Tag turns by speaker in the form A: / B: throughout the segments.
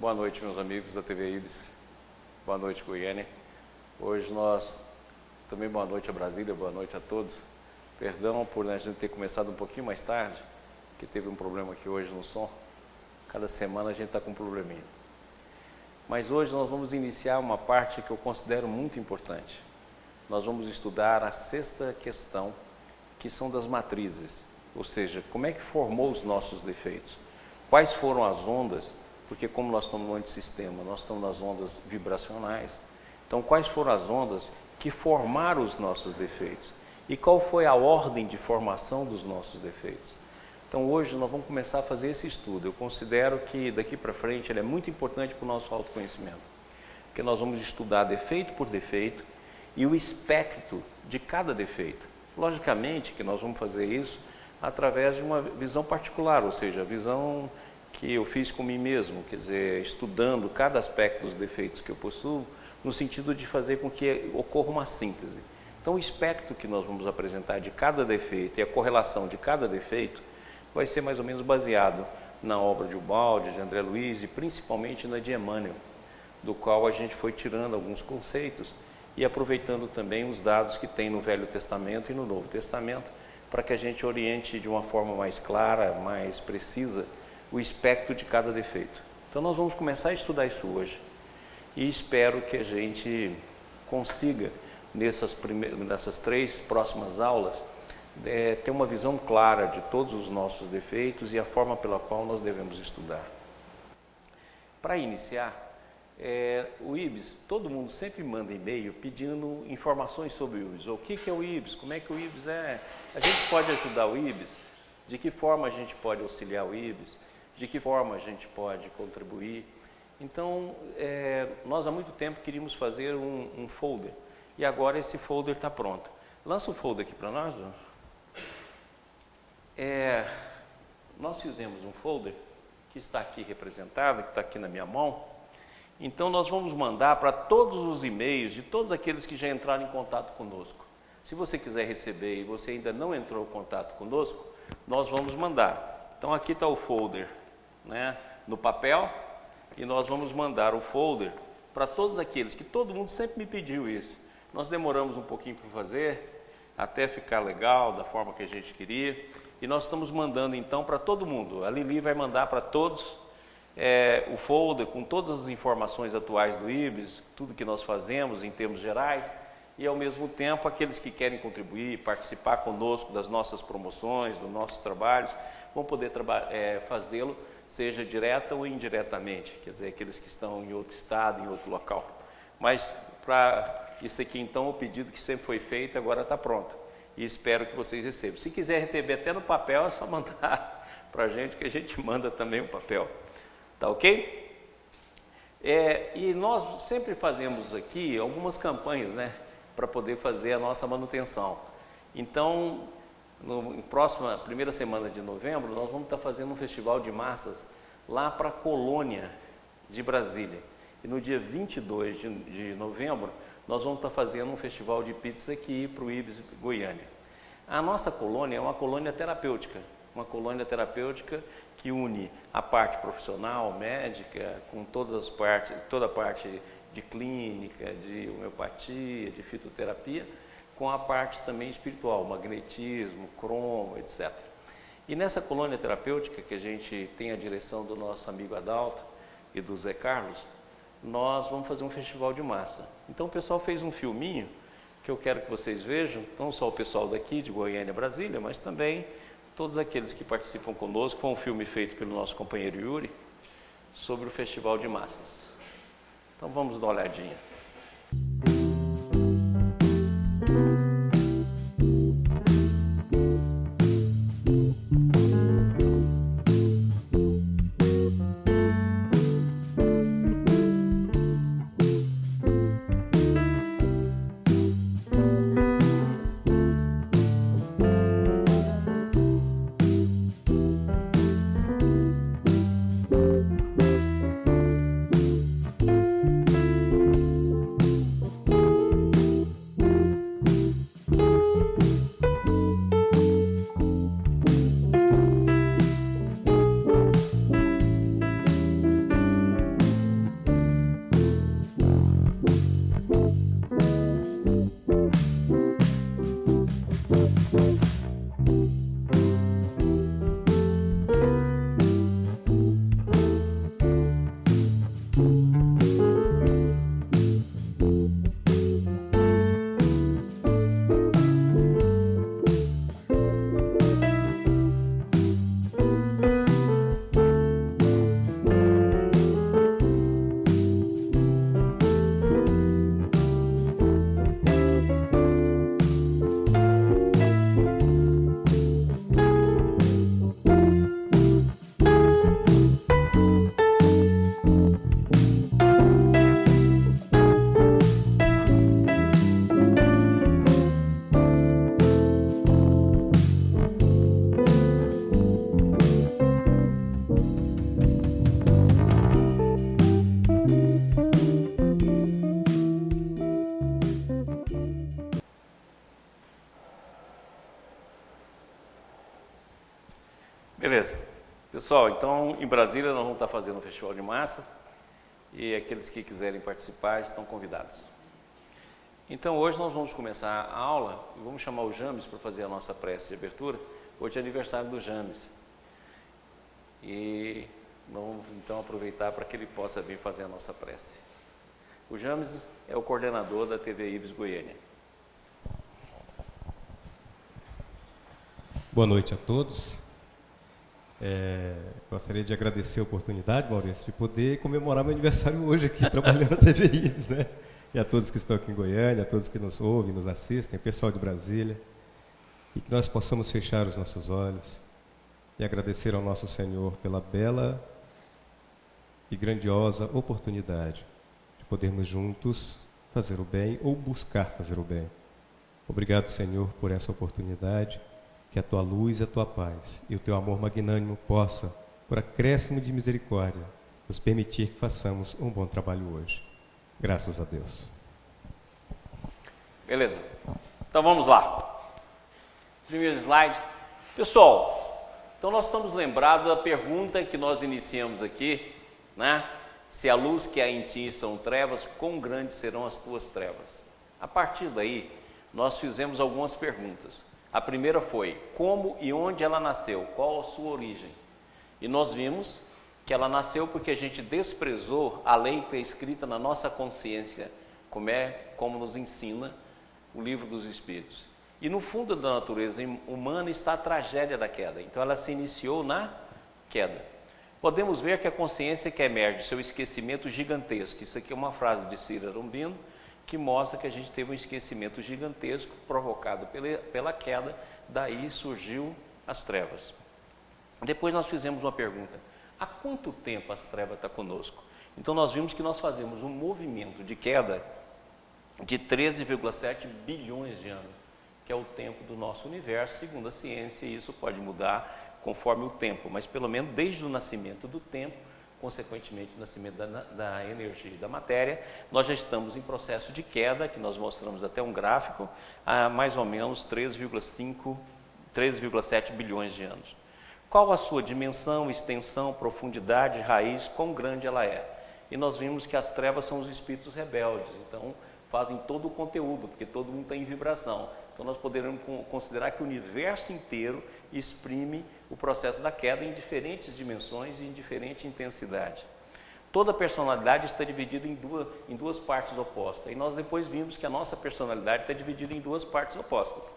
A: Boa noite, meus amigos da TV Ibis. Boa noite, Goiânia. Hoje também boa noite a Brasília, boa noite a todos. Perdão por a gente ter começado um pouquinho mais tarde, que teve um problema aqui hoje no som. Cada semana a gente está com um probleminha. Mas hoje nós vamos iniciar uma parte que eu considero muito importante. Nós vamos estudar a sexta questão, que são das matrizes. Ou seja, como é que formou os nossos defeitos? Quais foram as ondas? Porque como nós estamos no antissistema, nós estamos nas ondas vibracionais. Então, quais foram as ondas que formaram os nossos defeitos? E qual foi a ordem de formação dos nossos defeitos? Então, hoje nós vamos começar a fazer esse estudo. Eu considero que daqui para frente ele é muito importante para o nosso autoconhecimento. Porque nós vamos estudar defeito por defeito e o espectro de cada defeito. Logicamente que nós vamos fazer isso através de uma visão particular, ou seja, a visão que eu fiz com mim mesmo, quer dizer, estudando cada aspecto dos defeitos que eu possuo, no sentido de fazer com que ocorra uma síntese. Então, o espectro que nós vamos apresentar de cada defeito e a correlação de cada defeito vai ser mais ou menos baseado na obra de Ubaldi, de André Luiz e principalmente na de Emmanuel, do qual a gente foi tirando alguns conceitos e aproveitando também os dados que tem no Velho Testamento e no Novo Testamento, para que a gente oriente de uma forma mais clara, mais precisa, o espectro de cada defeito. Então nós vamos começar a estudar isso hoje e espero que a gente consiga, nessas 3 próximas aulas, ter uma visão clara de todos os nossos defeitos e a forma pela qual nós devemos estudar. Para iniciar, o IBS, todo mundo sempre manda e-mail pedindo informações sobre o IBS. O que é o IBS? Como é que o IBS é? A gente pode ajudar o IBS? De que forma a gente pode auxiliar o IBS? De que forma a gente pode contribuir? Então, nós há muito tempo queríamos fazer um folder e agora esse folder está pronto. Lança o folder aqui para nós. Nós fizemos um folder que está aqui representado, que está aqui na minha mão. Então, nós vamos mandar para todos os e-mails de todos aqueles que já entraram em contato conosco. Se você quiser receber e você ainda não entrou em contato conosco, nós vamos mandar. Então, aqui está o folder, né, no papel, e nós vamos mandar o folder para todos aqueles que todo mundo sempre me pediu isso. Nós demoramos um pouquinho para fazer, até ficar legal, da forma que a gente queria, e nós estamos mandando então para todo mundo. A Lili vai mandar para todos o folder com todas as informações atuais do IBS, tudo que nós fazemos em termos gerais, e ao mesmo tempo aqueles que querem contribuir, participar conosco das nossas promoções, dos nossos trabalhos, vão poder fazê-lo, seja direta ou indiretamente, quer dizer, aqueles que estão em outro estado, em outro local. Mas para isso aqui então, o pedido que sempre foi feito agora está pronto, e espero que vocês recebam. Se quiser receber até no papel, é só mandar para a gente, que a gente manda também o papel. Tá ok? E nós sempre fazemos aqui algumas campanhas, né, para poder fazer a nossa manutenção. Então, na próxima primeira semana de novembro, nós vamos estar fazendo um festival de massas lá para a colônia de Brasília. E no dia 22 de novembro, nós vamos estar fazendo um festival de pizza aqui para o IBS Goiânia. A nossa colônia é uma colônia terapêutica. Uma colônia terapêutica que une a parte profissional, médica, com toda a parte de clínica, de homeopatia, de fitoterapia, com a parte também espiritual, magnetismo, cromo, etc. E nessa colônia terapêutica, que a gente tem a direção do nosso amigo Adalto e do Zé Carlos, nós vamos fazer um festival de massa. Então o pessoal fez um filminho que eu quero que vocês vejam, não só o pessoal daqui de Goiânia, Brasília, mas também todos aqueles que participam conosco. Foi um filme feito pelo nosso companheiro Yuri sobre o festival de massas. Então vamos dar uma olhadinha. Pessoal, então em Brasília nós vamos estar fazendo um festival de massas e aqueles que quiserem participar estão convidados. Então hoje nós vamos começar a aula e vamos chamar o James para fazer a nossa prece de abertura. Hoje é aniversário do James e vamos então aproveitar para que ele possa vir fazer a nossa prece. O James é o coordenador da TV Ibis Goiânia.
B: Boa noite a todos. Gostaria de agradecer a oportunidade, Maurício, de poder comemorar meu aniversário hoje aqui, trabalhando na TV Ibis, né? E a todos que estão aqui em Goiânia, a todos que nos ouvem, nos assistem, pessoal de Brasília, e que nós possamos fechar os nossos olhos e agradecer ao nosso Senhor pela bela e grandiosa oportunidade de podermos juntos fazer o bem ou buscar fazer o bem. Obrigado, Senhor, por essa oportunidade. Que a tua luz e a tua paz e o teu amor magnânimo possa, por acréscimo de misericórdia, nos permitir que façamos um bom trabalho hoje. Graças a Deus.
A: Beleza. Então vamos lá. Primeiro slide. Pessoal, então nós estamos lembrados da pergunta que nós iniciamos aqui, né? Se a luz que há em ti são trevas, quão grandes serão as tuas trevas? A partir daí, nós fizemos algumas perguntas. A primeira foi, como e onde ela nasceu? Qual a sua origem? E nós vimos que ela nasceu porque a gente desprezou a lei que é escrita na nossa consciência, como nos ensina o livro dos Espíritos. E no fundo da natureza humana está a tragédia da queda. Então ela se iniciou na queda. Podemos ver que a consciência que emerge do seu esquecimento gigantesco, isso aqui é uma frase de Cira Arambino, que mostra que a gente teve um esquecimento gigantesco provocado pela queda, daí surgiu as trevas. Depois nós fizemos uma pergunta, há quanto tempo as trevas estão conosco? Então nós vimos que nós fazemos um movimento de queda de 13,7 bilhões de anos, que é o tempo do nosso universo, segundo a ciência, e isso pode mudar conforme o tempo, mas pelo menos desde o nascimento do tempo, consequentemente o nascimento da energia e da matéria, nós já estamos em processo de queda, que nós mostramos até um gráfico, há mais ou menos 3,7 bilhões de anos. Qual a sua dimensão, extensão, profundidade, raiz, quão grande ela é? E nós vimos que as trevas são os espíritos rebeldes, então fazem todo o conteúdo, porque todo mundo está em vibração. Então nós poderemos considerar que o universo inteiro exprime o processo da queda em diferentes dimensões e em diferente intensidade. Toda personalidade está dividida em duas partes opostas. E nós depois vimos que a nossa personalidade está dividida em duas partes opostas.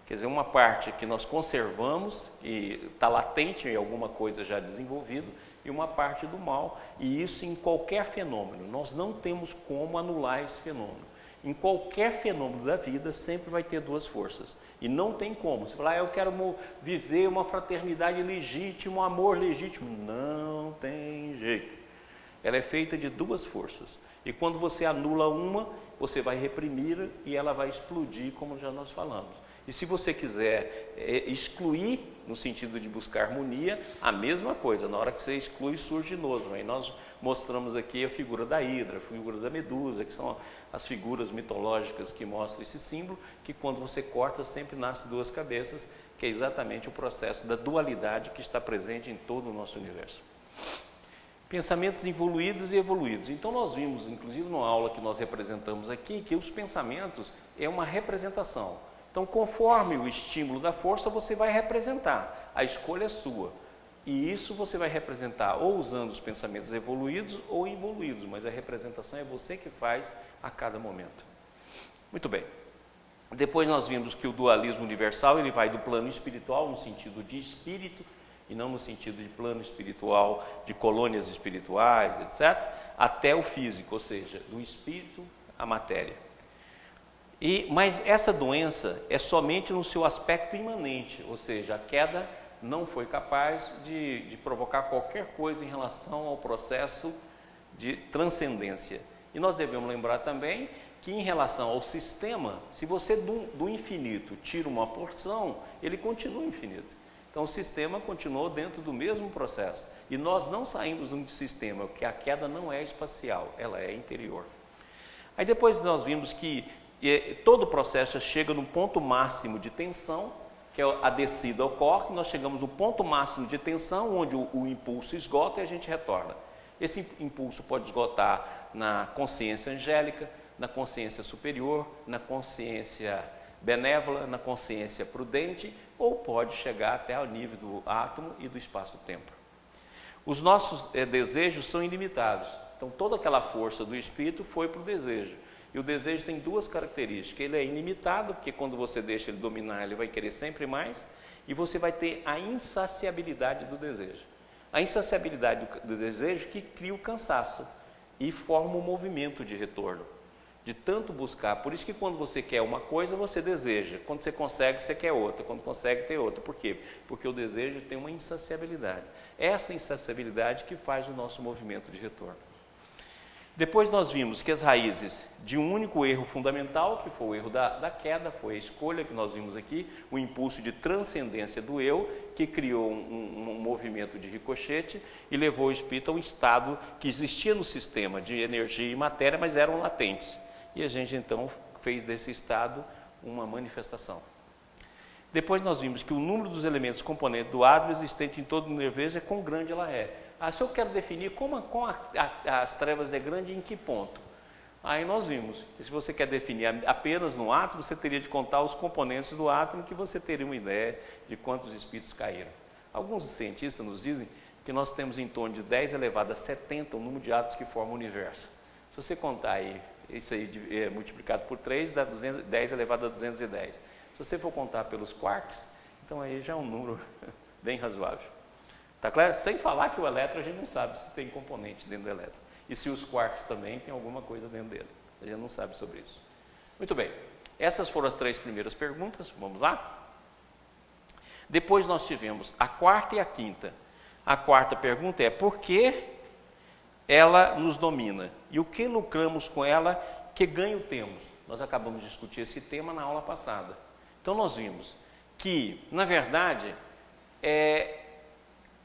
A: Quer dizer, uma parte que nós conservamos e está latente em alguma coisa já desenvolvida, e uma parte do mal, e isso em qualquer fenômeno. Nós não temos como anular esse fenômeno. Em qualquer fenômeno da vida sempre vai ter duas forças. E não tem como. Você fala, eu quero viver uma fraternidade legítima, um amor legítimo. Não tem jeito. Ela é feita de duas forças. E quando você anula uma, você vai reprimir e ela vai explodir, como já nós falamos. E se você quiser excluir, no sentido de buscar harmonia, a mesma coisa. Na hora que você exclui, surge novo. Aí nós mostramos aqui a figura da Hidra, a figura da Medusa, que são as figuras mitológicas que mostram esse símbolo, que quando você corta sempre nasce duas cabeças, que é exatamente o processo da dualidade que está presente em todo o nosso universo. Pensamentos evoluídos e evoluídos. Então nós vimos, inclusive numa aula que nós representamos aqui, que os pensamentos é uma representação. Então conforme o estímulo da força, você vai representar. A escolha é sua. E isso você vai representar ou usando os pensamentos evoluídos ou involuídos, mas a representação é você que faz a cada momento. Muito bem. Depois nós vimos que o dualismo universal ele vai do plano espiritual, no sentido de espírito, e não no sentido de plano espiritual, de colônias espirituais, etc., até o físico, ou seja, do espírito à matéria. Mas essa doença é somente no seu aspecto imanente, ou seja, a queda não foi capaz de provocar qualquer coisa em relação ao processo de transcendência. E nós devemos lembrar também que em relação ao sistema, se você do infinito tira uma porção, ele continua infinito. Então o sistema continuou dentro do mesmo processo. E nós não saímos de um sistema, porque a queda não é espacial, ela é interior. Aí depois nós vimos que todo o processo chega num ponto máximo de tensão, que a descida ocorre, nós chegamos no ponto máximo de tensão, onde o impulso esgota e a gente retorna. Esse impulso pode esgotar na consciência angélica, na consciência superior, na consciência benévola, na consciência prudente, ou pode chegar até ao nível do átomo e do espaço-tempo. Os nossos desejos são ilimitados. Então, toda aquela força do espírito foi para o desejo. E o desejo tem duas características. Ele é ilimitado, porque quando você deixa ele dominar, ele vai querer sempre mais. E você vai ter a insaciabilidade do desejo. A insaciabilidade do desejo que cria o cansaço e forma um movimento de retorno. De tanto buscar. Por isso que quando você quer uma coisa, você deseja. Quando você consegue, você quer outra. Quando consegue, tem outra. Por quê? Porque o desejo tem uma insaciabilidade. Essa insaciabilidade que faz o nosso movimento de retorno. Depois nós vimos que as raízes de um único erro fundamental, que foi o erro da queda, foi a escolha que nós vimos aqui, o impulso de transcendência do eu, que criou um movimento de ricochete e levou o espírito a um estado que existia no sistema de energia e matéria, mas eram latentes. E a gente então fez desse estado uma manifestação. Depois nós vimos que o número dos elementos componentes do átomo existente em todo o universo é quão grande ela é. Se eu quero definir como as trevas é grande, em que ponto? Aí nós vimos que se você quer definir apenas no átomo, você teria de contar os componentes do átomo, que você teria uma ideia de quantos espíritos caíram. Alguns cientistas nos dizem que nós temos em torno de 10 elevado a 70 o número de átomos que formam o universo. Se você contar aí, isso aí multiplicado por 3, dá 10 elevado a 210. Se você for contar pelos quarks, então aí já é um número bem razoável. Tá claro? Sem falar que o elétron a gente não sabe se tem componente dentro do elétron. E se os quarks também tem alguma coisa dentro dele. A gente não sabe sobre isso. Muito bem. Essas foram as 3 primeiras perguntas. Vamos lá? Depois nós tivemos a quarta e a quinta. A quarta pergunta é: por que ela nos domina? E o que lucramos com ela? Que ganho temos? Nós acabamos de discutir esse tema na aula passada. Então nós vimos que, na verdade,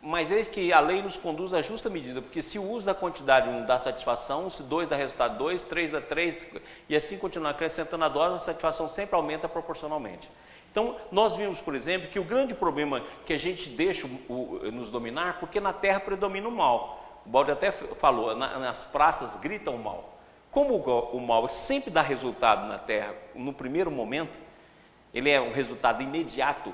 A: mas eis que a lei nos conduz à justa medida, porque se o uso da quantidade 1 dá satisfação, se 2 dá resultado 2, 3 dá 3, e assim continuar acrescentando a dose, a satisfação sempre aumenta proporcionalmente. Então, nós vimos, por exemplo, que o grande problema que a gente deixa nos dominar, porque na Terra predomina o mal. O Baldi até falou, nas praças gritam o mal. Como o mal sempre dá resultado na Terra no primeiro momento, ele é um resultado imediato.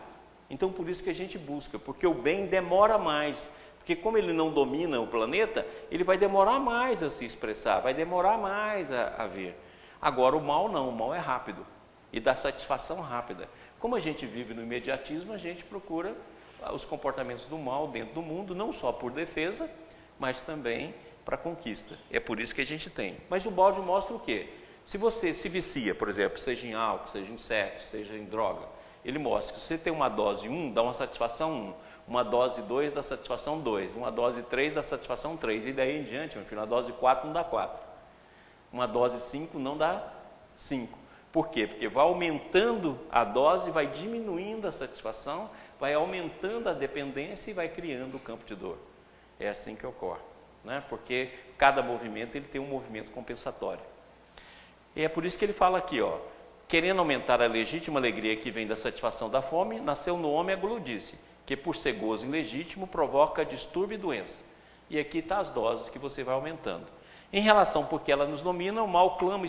A: Então, por isso que a gente busca, porque o bem demora mais, porque como ele não domina o planeta, ele vai demorar mais a se expressar, vai demorar mais a vir. Agora, o mal não, o mal é rápido e dá satisfação rápida. Como a gente vive no imediatismo, a gente procura os comportamentos do mal dentro do mundo, não só por defesa, mas também para conquista. É por isso que a gente tem. Mas o Baldi mostra o quê? Se você se vicia, por exemplo, seja em álcool, seja em sexo, seja em droga, ele mostra que se você tem uma dose 1, dá uma satisfação 1, uma dose 2 dá satisfação 2, uma dose 3 dá satisfação 3, e daí em diante, meu filho, a dose 4 não dá 4, uma dose 5 não dá 5. Por quê? Porque vai aumentando a dose, vai diminuindo a satisfação, vai aumentando a dependência e vai criando o campo de dor. É assim que ocorre, né? Porque cada movimento ele tem um movimento compensatório. E é por isso que ele fala aqui, ó, querendo aumentar a legítima alegria que vem da satisfação da fome, nasceu no homem a gludice, que por ser gozo ilegítimo provoca distúrbio e doença. E aqui está as doses que você vai aumentando. Em relação porque ela nos domina, o mal clama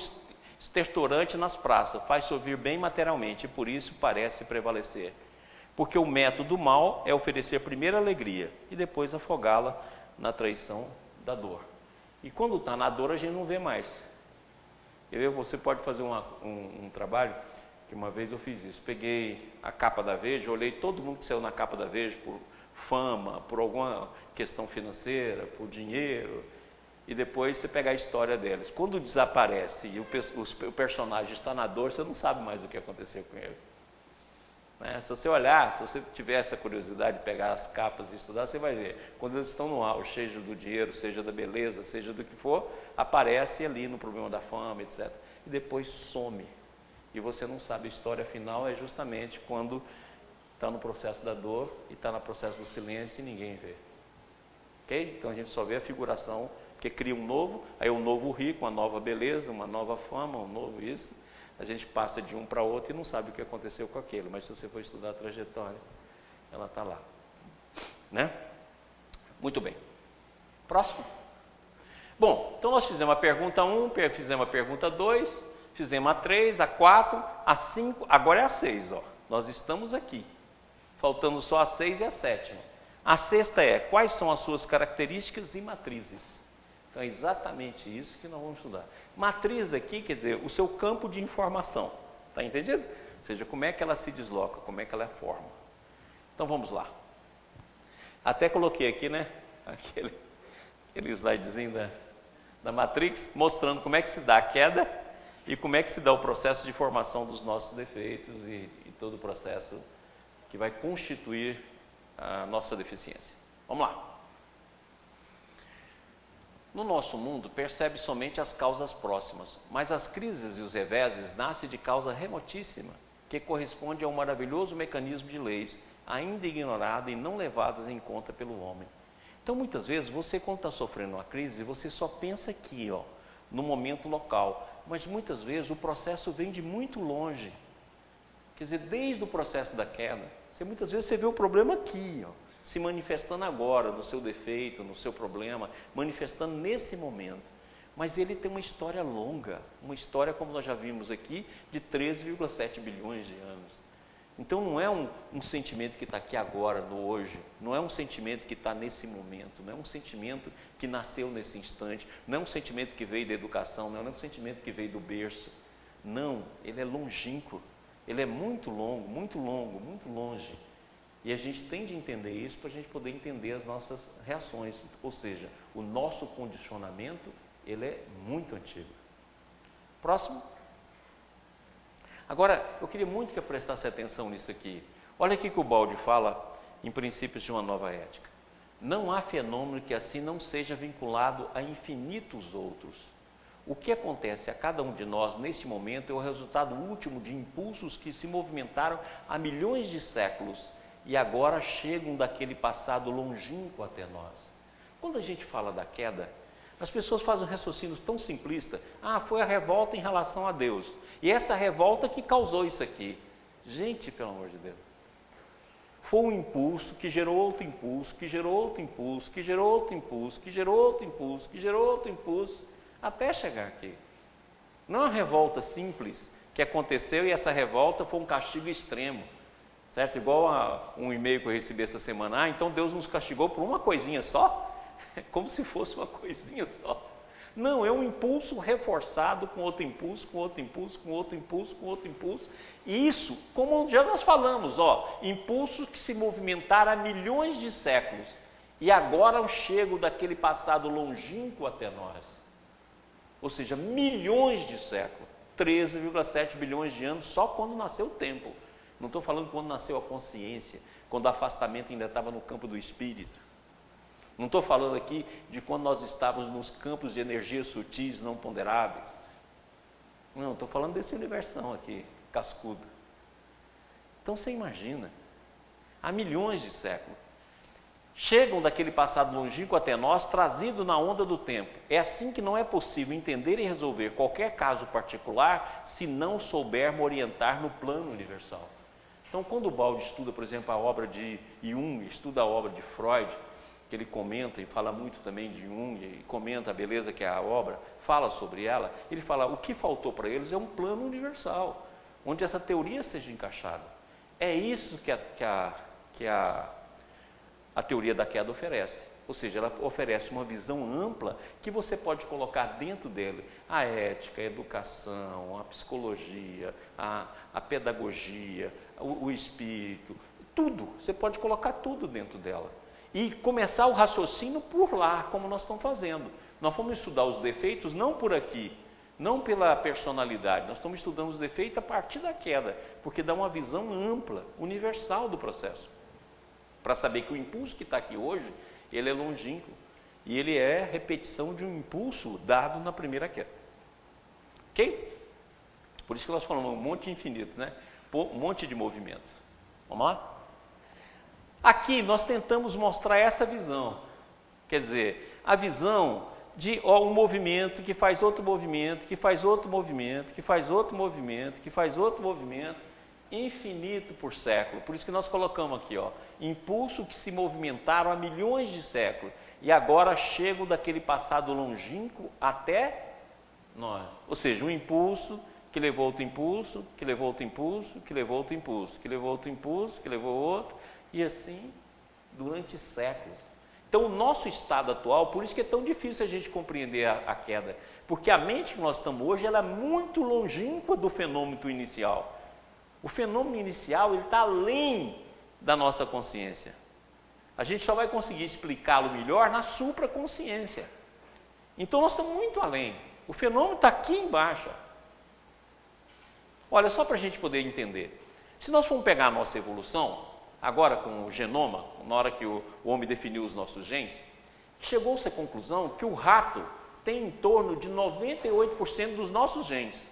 A: estertorante nas praças, faz-se ouvir bem materialmente e por isso parece prevalecer. Porque o método do mal é oferecer primeiro a alegria e depois afogá-la na traição da dor. E quando está na dor a gente não vê mais. Você pode fazer um trabalho, que uma vez eu fiz isso, peguei a capa da Veja, olhei todo mundo que saiu na capa da Veja por fama, por alguma questão financeira, por dinheiro, e depois você pega a história deles. Quando desaparece e o personagem está na dor, você não sabe mais o que aconteceu com ele. Né? Se você olhar, se você tiver essa curiosidade de pegar as capas e estudar, você vai ver. Quando eles estão no auge, seja do dinheiro, seja da beleza, seja do que for, aparece ali no problema da fama, etc. E depois some. E você não sabe, a história final é justamente quando está no processo da dor e está no processo do silêncio e ninguém vê. Ok? Então a gente só vê a figuração, que cria um novo, aí um novo rico, uma nova beleza, uma nova fama, um novo isso. A gente passa de um para outro e não sabe o que aconteceu com aquele, mas se você for estudar a trajetória, ela está lá, né? Muito bem. Próximo. Bom, então nós fizemos a pergunta 1, fizemos a pergunta 2, fizemos a 3, a 4, a 5, agora é a 6, ó. Nós estamos aqui, faltando só a 6 e a 7. A sexta é, quais são as suas características e matrizes? Então é exatamente isso que nós vamos estudar. Matriz aqui quer dizer o seu campo de informação, está entendido? Ou seja, como é que ela se desloca, como é que ela forma. Então vamos lá. Até coloquei aqui, né, aquele slidezinho da Matrix, mostrando como é que se dá a queda e como é que se dá o processo de formação dos nossos defeitos e todo o processo que vai constituir a nossa deficiência. Vamos lá. No nosso mundo, percebe somente as causas próximas, mas as crises e os reveses nascem de causa remotíssima, que corresponde a um maravilhoso mecanismo de leis, ainda ignorada e não levadas em conta pelo homem. Então, muitas vezes, você quando está sofrendo uma crise, você só pensa aqui, ó, no momento local, mas muitas vezes o processo vem de muito longe. Quer dizer, desde o processo da queda, muitas vezes você vê o problema aqui, ó, se manifestando agora, no seu defeito, no seu problema, manifestando nesse momento. Mas ele tem uma história longa, uma história, como nós já vimos aqui, de 13,7 bilhões de anos. Então não é um sentimento que está aqui agora, no hoje, não é um sentimento que está nesse momento, não é um sentimento que nasceu nesse instante, não é um sentimento que veio da educação, não é um sentimento que veio do berço. Não, ele é longínquo, ele é muito longo, muito longe. E a gente tem de entender isso para a gente poder entender as nossas reações, ou seja, o nosso condicionamento, ele é muito antigo. Próximo. Agora, eu queria muito que eu prestasse atenção nisso aqui. Olha aqui que o Baldi fala em Princípios de uma Nova Ética. Não há fenômeno que assim não seja vinculado a infinitos outros. O que acontece a cada um de nós nesse momento é o resultado último de impulsos que se movimentaram há milhões de séculos e agora chegam daquele passado longínquo até nós. Quando a gente fala da queda, as pessoas fazem um raciocínio tão simplista. Ah, foi a revolta em relação a Deus. E essa revolta que causou isso aqui. Gente, pelo amor de Deus. Foi um impulso que gerou outro impulso, que gerou outro impulso, que gerou outro impulso, que gerou outro impulso, que gerou outro impulso, até chegar aqui. Não é uma revolta simples que aconteceu e essa revolta foi um castigo extremo. Certo? Igual a um e-mail que eu recebi essa semana. Ah, então Deus nos castigou por uma coisinha só? Como se fosse uma coisinha só. Não, é um impulso reforçado com outro impulso, com outro impulso, com outro impulso, com outro impulso. E isso, como já nós falamos, ó, impulsos que se movimentaram há milhões de séculos e agora chegam daquele passado longínquo até nós. Ou seja, milhões de séculos, 13,7 bilhões de anos só quando nasceu o tempo. Não estou falando quando nasceu a consciência, quando o afastamento ainda estava no campo do espírito. Não estou falando aqui de quando nós estávamos nos campos de energias sutis não ponderáveis. Não, estou falando desse universão aqui, cascudo. Então você imagina, há milhões de séculos, chegam daquele passado longínquo até nós, trazido na onda do tempo. É assim que não é possível entender e resolver qualquer caso particular se não soubermos orientar no plano universal. Então, quando o Baldi estuda, por exemplo, a obra de Jung, estuda a obra de Freud, que ele comenta e fala muito também de Jung, e comenta a beleza que é a obra, fala sobre ela, ele fala, o que faltou para eles é um plano universal, onde essa teoria seja encaixada. É isso que a teoria da queda oferece. Ou seja, ela oferece uma visão ampla que você pode colocar dentro dele a ética, a educação, a psicologia, a pedagogia, o espírito, tudo. Você pode colocar tudo dentro dela. E começar o raciocínio por lá, como nós estamos fazendo. Nós vamos estudar os defeitos não por aqui, não pela personalidade, nós estamos estudando os defeitos a partir da queda, porque dá uma visão ampla, universal do processo. Para saber que o impulso que está aqui hoje, ele é longínquo. E ele é repetição de um impulso dado na primeira queda. Ok? Por isso que nós falamos um monte infinito, né? Um monte de movimento. Vamos lá? Aqui nós tentamos mostrar essa visão. Quer dizer, a visão de um movimento que faz outro movimento, que faz outro movimento, que faz outro movimento, que faz outro movimento, infinito por século. Por isso que nós colocamos aqui, impulso que se movimentaram há milhões de séculos e agora chegam daquele passado longínquo até nós. Ou seja, um impulso que levou outro impulso, que levou outro impulso, que levou outro impulso, que levou outro impulso, que levou outro, e assim durante séculos. Então, o nosso estado atual, por isso que é tão difícil a gente compreender a queda, porque a mente que nós estamos hoje, ela é muito longínqua do fenômeno inicial. O fenômeno inicial, ele está além da nossa consciência. A gente só vai conseguir explicá-lo melhor na supraconsciência. Então, nós estamos muito além. O fenômeno está aqui embaixo. Olha, só para a gente poder entender. Se nós formos pegar a nossa evolução, agora com o genoma, na hora que o homem definiu os nossos genes, chegou-se à conclusão que o rato tem em torno de 98% dos nossos genes.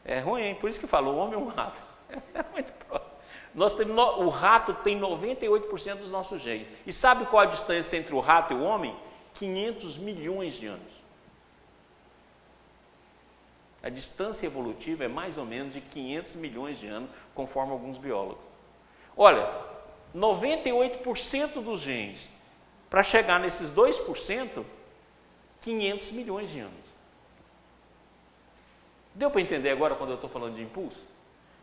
A: É ruim, hein? Por isso que falou, o homem é um rato. É muito próximo. O rato tem 98% dos nossos genes. E sabe qual a distância entre o rato e o homem? 500 milhões de anos. A distância evolutiva é mais ou menos de 500 milhões de anos, conforme alguns biólogos. Olha, 98% dos genes, para chegar nesses 2%, 500 milhões de anos. Deu para entender agora quando eu estou falando de impulso?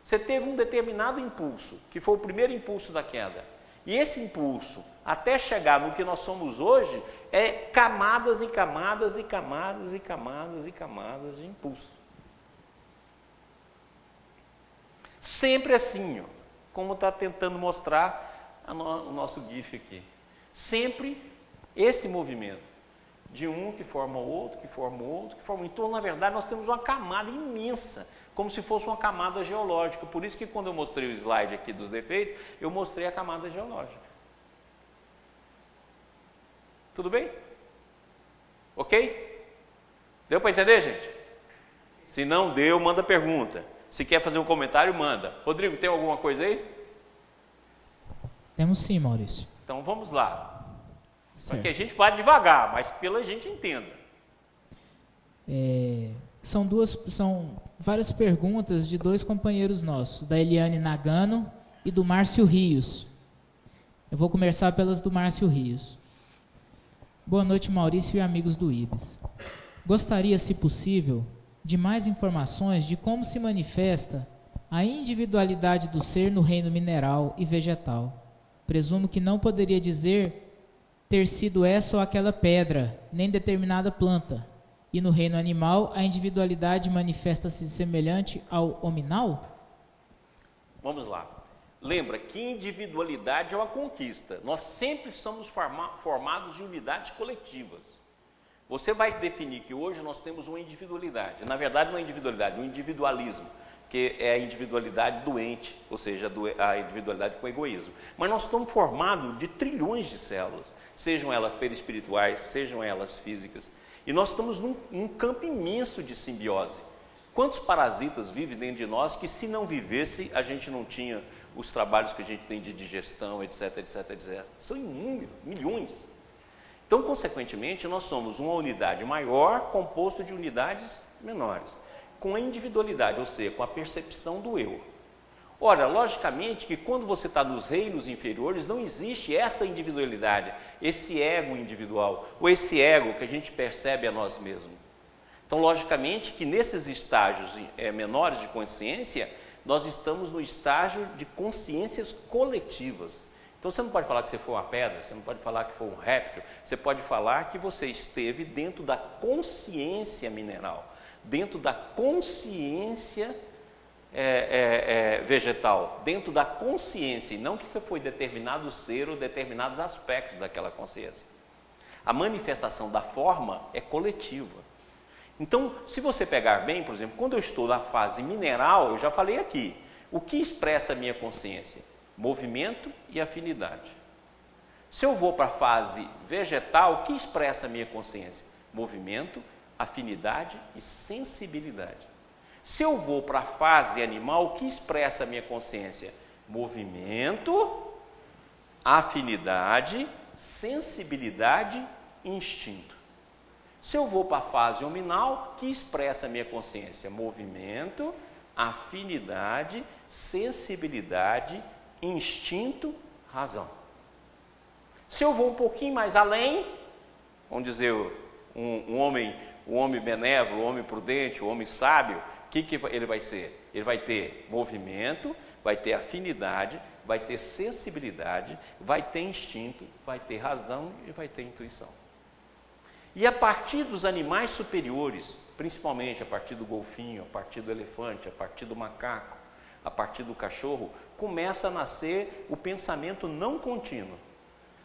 A: Você teve um determinado impulso, que foi o primeiro impulso da queda. E esse impulso, até chegar no que nós somos hoje, é camadas e camadas e camadas e camadas e camadas de impulso. Sempre assim, como está tentando mostrar o nosso GIF aqui. Sempre esse movimento de um que forma o outro, que forma o outro, que forma o outro. Então, na verdade, nós temos uma camada imensa, como se fosse uma camada geológica. Por isso que quando eu mostrei o slide aqui dos defeitos, eu mostrei a camada geológica. Tudo bem? Ok? Deu para entender, gente? Se não deu, manda pergunta. Se quer fazer um comentário, manda. Rodrigo, tem alguma coisa aí?
C: Temos sim, Maurício.
A: Então vamos lá. Para que a gente vá devagar, mas pela gente entenda.
C: São várias perguntas de dois companheiros nossos, da Eliane Nagano e do Márcio Rios. Eu vou começar pelas do Márcio Rios. Boa noite, Maurício e amigos do IBS. Gostaria, se possível, de mais informações de como se manifesta a individualidade do ser no reino mineral e vegetal. Presumo que não poderia dizer ter sido essa ou aquela pedra, nem determinada planta. E no reino animal, a individualidade manifesta-se semelhante ao hominal?
A: Vamos lá. Lembra que individualidade é uma conquista. Nós sempre somos formados de unidades coletivas. Você vai definir que hoje nós temos uma individualidade. Na verdade, não é individualidade, é um individualismo, que é a individualidade doente, ou seja, a individualidade com egoísmo. Mas nós estamos formados de trilhões de células, sejam elas perispirituais, sejam elas físicas. E nós estamos num campo imenso de simbiose. Quantos parasitas vivem dentro de nós que, se não vivesse, a gente não tinha os trabalhos que a gente tem de digestão, etc, etc, etc. São inúmeros, milhões. Então, consequentemente, nós somos uma unidade maior composta de unidades menores, com a individualidade, ou seja, com a percepção do eu. Ora, logicamente que quando você está nos reinos inferiores, não existe essa individualidade, esse ego individual, ou esse ego que a gente percebe a nós mesmos. Então, logicamente que nesses estágios menores de consciência, nós estamos no estágio de consciências coletivas. Então, você não pode falar que você foi uma pedra, você não pode falar que foi um réptil, você pode falar que você esteve dentro da consciência mineral, dentro da consciência vegetal, dentro da consciência, e não que você foi determinado ser ou determinados aspectos daquela consciência. A manifestação da forma é coletiva. Então, se você pegar bem, por exemplo, quando eu estou na fase mineral, eu já falei aqui, o que expressa a minha consciência? Movimento e afinidade. Se eu vou para a fase vegetal, o que expressa a minha consciência? Movimento, afinidade e sensibilidade. Se eu vou para a fase animal, o que expressa a minha consciência? Movimento, afinidade, sensibilidade e instinto. Se eu vou para a fase hominal, que expressa a minha consciência? Movimento, afinidade, sensibilidade, instinto, razão. Se eu vou um pouquinho mais além, vamos dizer, um homem benévolo, um homem prudente, um homem sábio, o que ele vai ser? Ele vai ter movimento, vai ter afinidade, vai ter sensibilidade, vai ter instinto, vai ter razão e vai ter intuição. E a partir dos animais superiores, principalmente a partir do golfinho, a partir do elefante, a partir do macaco, a partir do cachorro, começa a nascer o pensamento não contínuo,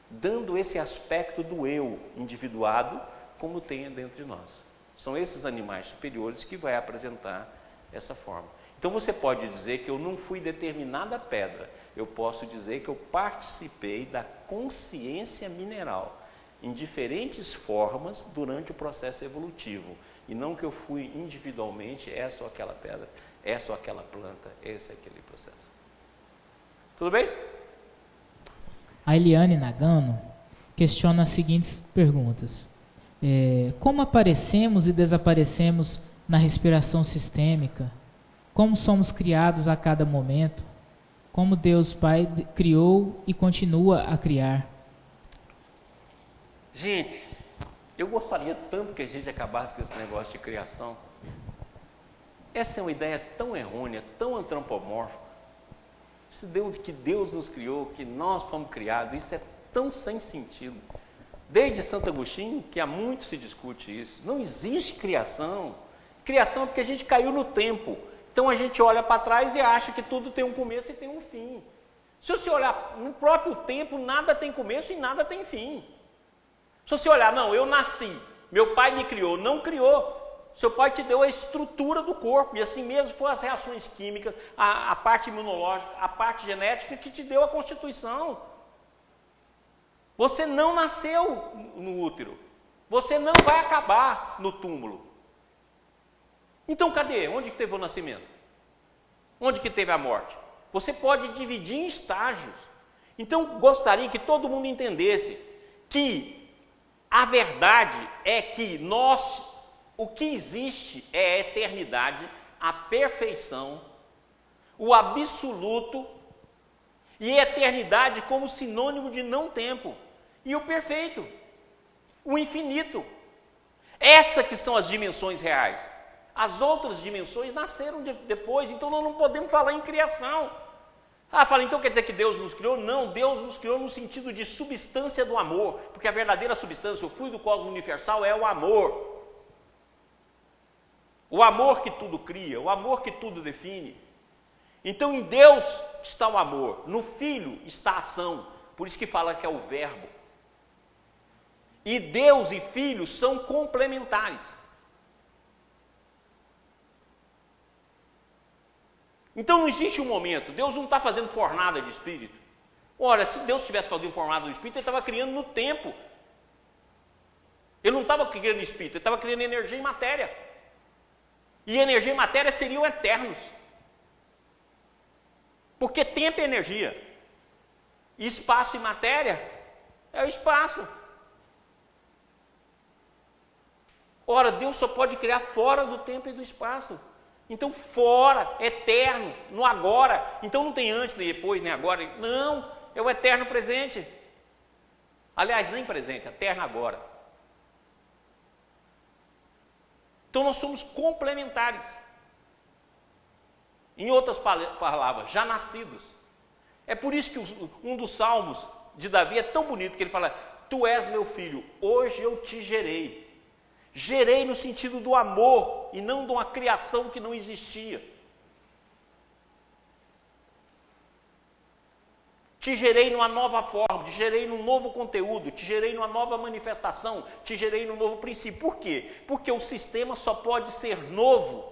A: dando esse aspecto do eu individuado, como tem dentro de nós. São esses animais superiores que vai apresentar essa forma. Então você pode dizer que eu não fui determinada pedra, eu posso dizer que eu participei da consciência mineral, em diferentes formas durante o processo evolutivo, e não que eu fui individualmente, essa ou aquela pedra, essa ou aquela planta, esse é aquele processo. Tudo bem?
C: A Eliane Nagano questiona as seguintes perguntas. Como aparecemos e desaparecemos na respiração sistêmica? Como somos criados a cada momento? Como Deus Pai criou e continua a criar?
A: Gente, eu gostaria tanto que a gente acabasse com esse negócio de criação. Essa é uma ideia tão errônea, tão antropomórfica. Que Deus nos criou, que nós fomos criados, isso é tão sem sentido. Desde Santo Agostinho, que há muito se discute isso, não existe criação. Criação é porque a gente caiu no tempo. Então a gente olha para trás e acha que tudo tem um começo e tem um fim. Se você olhar no próprio tempo, nada tem começo e nada tem fim. Se você olhar, não, eu nasci, meu pai me criou, não criou. Seu pai te deu a estrutura do corpo, e assim mesmo foram as reações químicas, a parte imunológica, a parte genética que te deu a constituição. Você não nasceu no útero, você não vai acabar no túmulo. Então cadê? Onde que teve o nascimento? Onde que teve a morte? Você pode dividir em estágios. Então gostaria que todo mundo entendesse que a verdade é que o que existe é a eternidade, a perfeição, o absoluto e a eternidade como sinônimo de não tempo. E o perfeito, o infinito. Essas que são as dimensões reais. As outras dimensões nasceram depois, então nós não podemos falar em criação. Fala, então quer dizer que Deus nos criou? Não, Deus nos criou no sentido de substância do amor, porque a verdadeira substância, o fluido do cosmos universal é o amor. O amor que tudo cria, o amor que tudo define. Então em Deus está o amor, no Filho está a ação, por isso que fala que é o verbo. E Deus e Filho são complementares. Então não existe um momento, Deus não está fazendo fornada de espírito. Ora, se Deus estivesse fazendo fornada de espírito, Ele estava criando no tempo. Ele não estava criando espírito, Ele estava criando energia e matéria. E energia e matéria seriam eternos. Porque tempo é energia. E espaço e matéria é o espaço. Ora, Deus só pode criar fora do tempo e do espaço. Então, fora, eterno, no agora. Então, não tem antes, nem depois, nem agora. Não, é o eterno presente. Aliás, nem presente, eterno agora. Então, nós somos complementares. Em outras palavras, já nascidos. É por isso que um dos salmos de Davi é tão bonito, que ele fala: Tu és meu filho, hoje eu te gerei. Gerei no sentido do amor e não de uma criação que não existia. Te gerei numa nova forma, te gerei num novo conteúdo, te gerei numa nova manifestação, te gerei num novo princípio. Por quê? Porque o sistema só pode ser novo.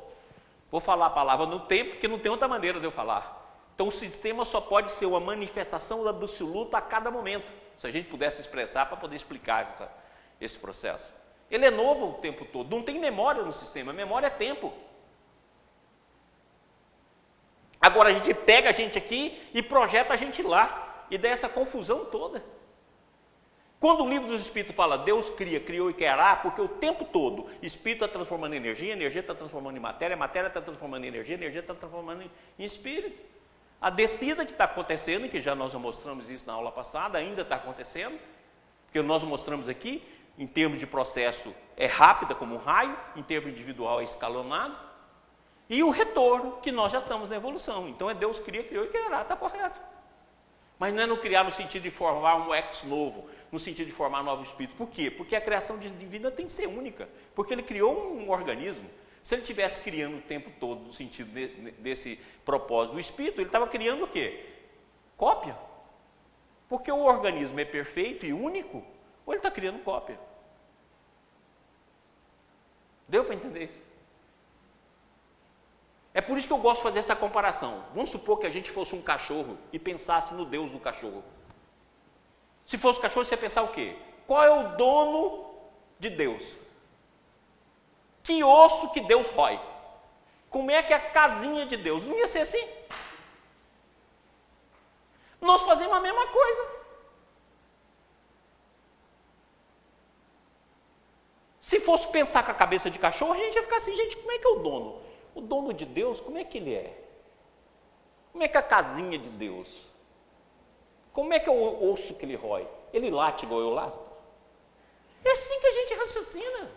A: Vou falar a palavra no tempo, porque não tem outra maneira de eu falar. Então o sistema só pode ser uma manifestação do absoluto a cada momento. Se a gente pudesse expressar para poder explicar esse processo. Ele é novo o tempo todo, não tem memória no sistema, memória é tempo. Agora a gente pega a gente aqui e projeta a gente lá, e dá essa confusão toda. Quando o livro dos Espíritos fala Deus cria, criou e criará, porque o tempo todo Espírito está transformando em energia, energia está transformando em matéria, matéria está transformando em energia, energia está transformando em Espírito. A descida que está acontecendo, que já nós mostramos isso na aula passada, ainda está acontecendo, porque nós mostramos aqui, em termos de processo, é rápida como um raio, em termos individual é escalonado, e o retorno, que nós já estamos na evolução. Então é Deus cria, criou e criará, está correto. Mas não é no criar no sentido de formar um ex novo, no sentido de formar novo espírito. Por quê? Porque a criação divina tem que ser única, porque ele criou um organismo. Se ele estivesse criando o tempo todo, no sentido desse propósito do espírito, ele estava criando o quê? Cópia. Porque o organismo é perfeito e único, ou ele está criando cópia. Deu para entender isso? É por isso que eu gosto de fazer essa comparação. Vamos supor que a gente fosse um cachorro e pensasse no Deus do cachorro. Se fosse cachorro, você ia pensar o quê? Qual é o dono de Deus? Que osso que Deus rói? Como é que é a casinha de Deus? Não ia ser assim? Nós fazemos a mesma coisa. Se fosse pensar com a cabeça de cachorro, a gente ia ficar assim, gente, como é que é o dono? O dono de Deus, como é que ele é? Como é que é a casinha de Deus? Como é que é o osso que ele rói? Ele late igual eu lato? É assim que a gente raciocina.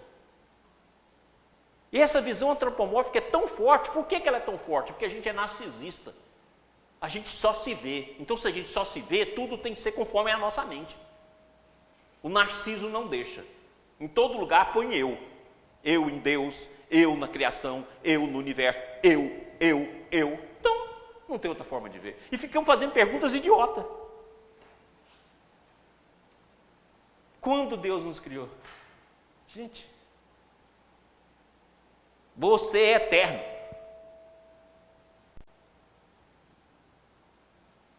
A: E essa visão antropomórfica é tão forte. Por que ela é tão forte? Porque a gente é narcisista. A gente só se vê. Então, se a gente só se vê, tudo tem que ser conforme a nossa mente. O narciso não deixa. Em todo lugar põe eu. Eu em Deus, eu na criação, eu no universo, eu. Então, não tem outra forma de ver. E ficamos fazendo perguntas idiotas. Quando Deus nos criou? Gente, você é eterno.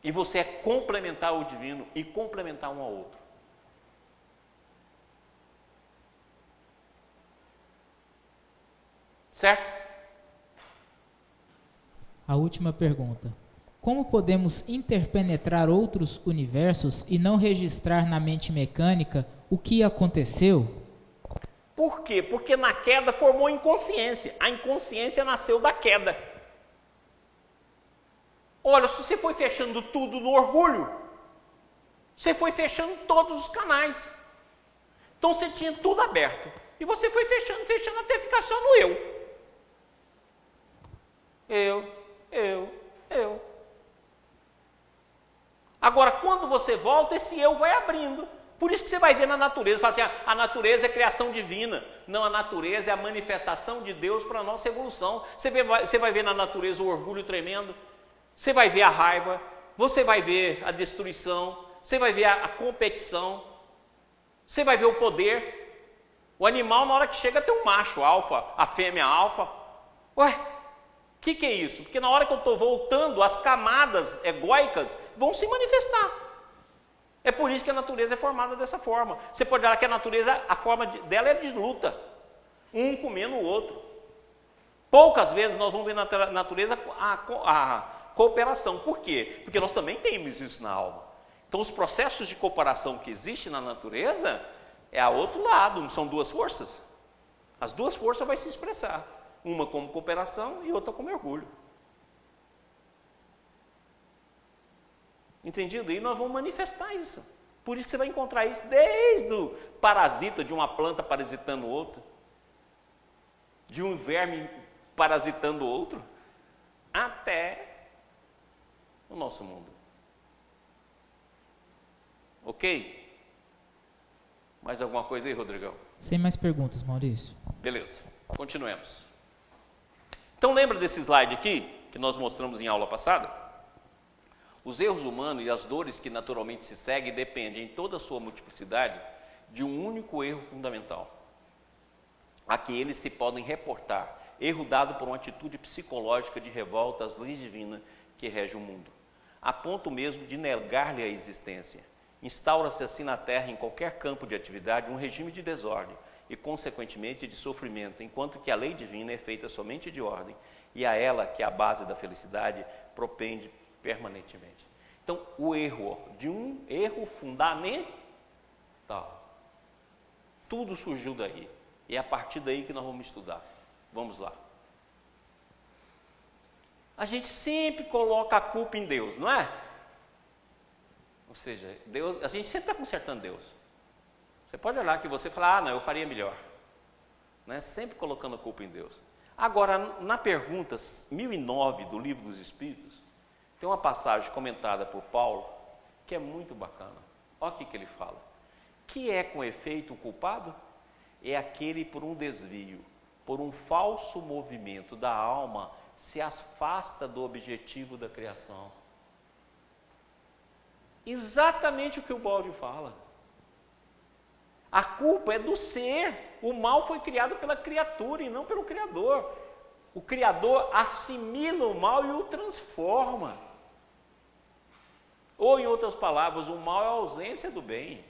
A: E você é complementar ao divino e complementar um ao outro. Certo?
C: A última pergunta. Como podemos interpenetrar outros universos e não registrar na mente mecânica o que aconteceu?
A: Por quê? Porque na queda formou inconsciência. A inconsciência nasceu da queda. Olha, se você foi fechando tudo no orgulho, você foi fechando todos os canais. Então você tinha tudo aberto. E você foi fechando até ficar só no eu. Eu. Agora, quando você volta, esse eu vai abrindo. Por isso que você vai ver na natureza, fala assim, a natureza é criação divina. Não, a natureza é a manifestação de Deus para a nossa evolução. Você vai ver na natureza o orgulho tremendo, você vai ver a raiva, você vai ver a destruição, você vai ver a competição, você vai ver o poder. O animal, na hora que chega, tem um macho alfa, a fêmea alfa. Ué, o que é isso? Porque na hora que eu estou voltando, as camadas egóicas vão se manifestar. É por isso que a natureza é formada dessa forma. Você pode olhar que a natureza, a forma dela é de luta. Um comendo o outro. Poucas vezes nós vamos ver na natureza a cooperação. Por quê? Porque nós também temos isso na alma. Então os processos de cooperação que existem na natureza é a outro lado, são duas forças. As duas forças vão se expressar. Uma como cooperação e outra como orgulho. Entendido? E nós vamos manifestar isso. Por isso que você vai encontrar isso desde o parasita de uma planta parasitando outra, de um verme parasitando outro, até o nosso mundo. Ok? Mais alguma coisa aí, Rodrigão?
C: Sem mais perguntas, Maurício.
A: Beleza, continuemos. Então lembra desse slide aqui, que nós mostramos em aula passada? Os erros humanos e as dores que naturalmente se seguem dependem, em toda a sua multiplicidade, de um único erro fundamental. A que eles se podem reportar, erro dado por uma atitude psicológica de revolta às leis divinas que regem o mundo, a ponto mesmo de negar-lhe a existência. Instaura-se assim na Terra, em qualquer campo de atividade, um regime de desordem e, consequentemente, de sofrimento, enquanto que a lei divina é feita somente de ordem, e a ela, que é a base da felicidade, propende permanentemente. Então, o erro, de um erro fundamental. Tal. Tudo surgiu daí. E é a partir daí que nós vamos estudar. Vamos lá. A gente sempre coloca a culpa em Deus, não é? Ou seja, Deus, a gente sempre está consertando Deus. Você pode olhar que você fala, não, eu faria melhor. Né? Sempre colocando a culpa em Deus. Agora, na pergunta 1009 do Livro dos Espíritos, tem uma passagem comentada por Paulo, que é muito bacana. Olha o que ele fala. Que é com efeito o culpado? É aquele por um desvio, por um falso movimento da alma, se afasta do objetivo da criação. Exatamente o que o Baldi fala. A culpa é do ser. O mal foi criado pela criatura e não pelo Criador. O Criador assimila o mal e o transforma. Ou, em outras palavras, o mal é a ausência do bem.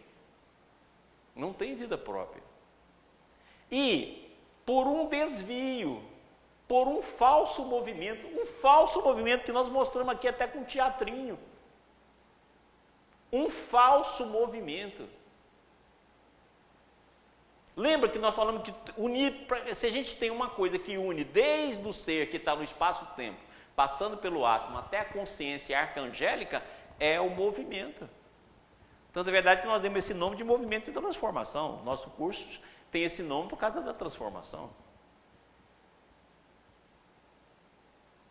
A: Não tem vida própria. E, por um desvio, por um falso movimento que nós mostramos aqui até com um teatrinho. Um falso movimento. Lembra que nós falamos que unir, se a gente tem uma coisa que une desde o ser que está no espaço-tempo, passando pelo átomo até a consciência arcangélica, é o movimento. Tanto é verdade que nós demos esse nome de movimento de transformação. Nosso curso tem esse nome por causa da transformação.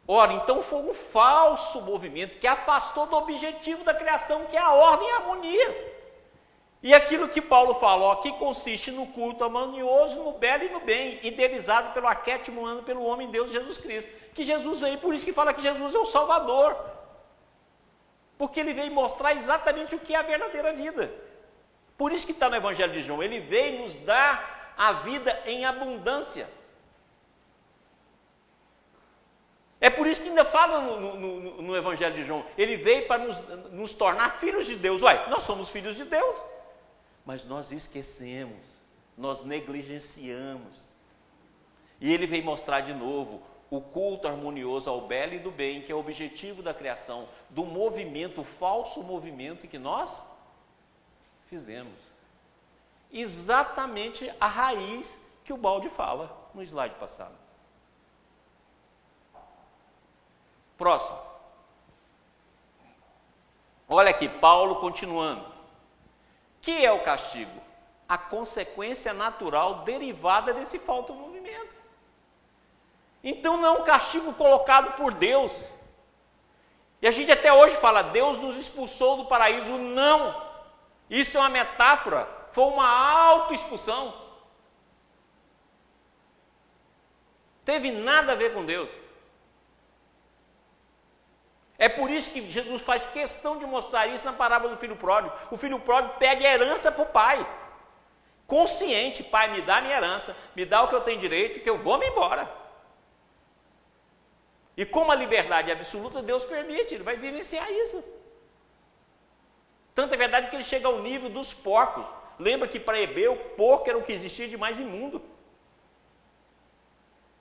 A: Ora, então foi um falso movimento que afastou do objetivo da criação, que é a ordem e a harmonia. E aquilo que Paulo fala, ó, que consiste no culto harmonioso, no belo e no bem, idealizado pelo arquétipo humano, pelo homem Deus Jesus Cristo. Que Jesus veio, por isso que fala que Jesus é o Salvador. Porque ele veio mostrar exatamente o que é a verdadeira vida. Por isso que está no Evangelho de João, ele veio nos dar a vida em abundância. É por isso que ainda fala no Evangelho de João, ele veio para nos tornar filhos de Deus. Ué, nós somos filhos de Deus, mas nós esquecemos, nós negligenciamos. E ele veio mostrar de novo o culto harmonioso ao belo e do bem, que é o objetivo da criação, do movimento, o falso movimento que nós fizemos. Exatamente a raiz que o Baldi fala no slide passado. Próximo. Olha aqui, Paulo continuando. Que é o castigo? A consequência natural derivada desse falso movimento. Então não é um castigo colocado por Deus. E a gente até hoje fala, Deus nos expulsou do paraíso. Não. Isso é uma metáfora. Foi uma autoexpulsão. Teve nada a ver com Deus. É por isso que Jesus faz questão de mostrar isso na parábola do filho pródigo. O filho pródigo pede a herança para o pai. Consciente, pai, me dá a minha herança, me dá o que eu tenho direito, que eu vou me embora. E como a liberdade é absoluta, Deus permite, ele vai vivenciar isso. Tanto é verdade que ele chega ao nível dos porcos. Lembra que para Hebeu, porco era o que existia de mais imundo.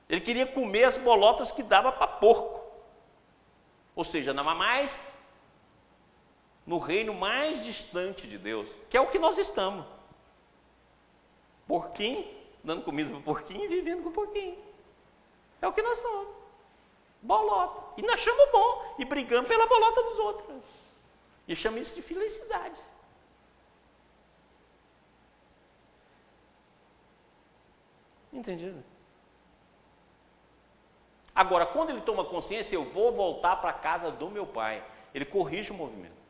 A: Ele queria comer as bolotas que dava para porco. Ou seja, no reino mais distante de Deus, que é o que nós estamos. Porquinho, dando comida para o porquinho e vivendo com o porquinho. É o que nós somos. Bolota. E nós achamos bom e brigamos pela bolota dos outros. E chamamos isso de felicidade. Entendido? Agora, quando ele toma consciência, eu vou voltar para a casa do meu pai. Ele corrige o movimento.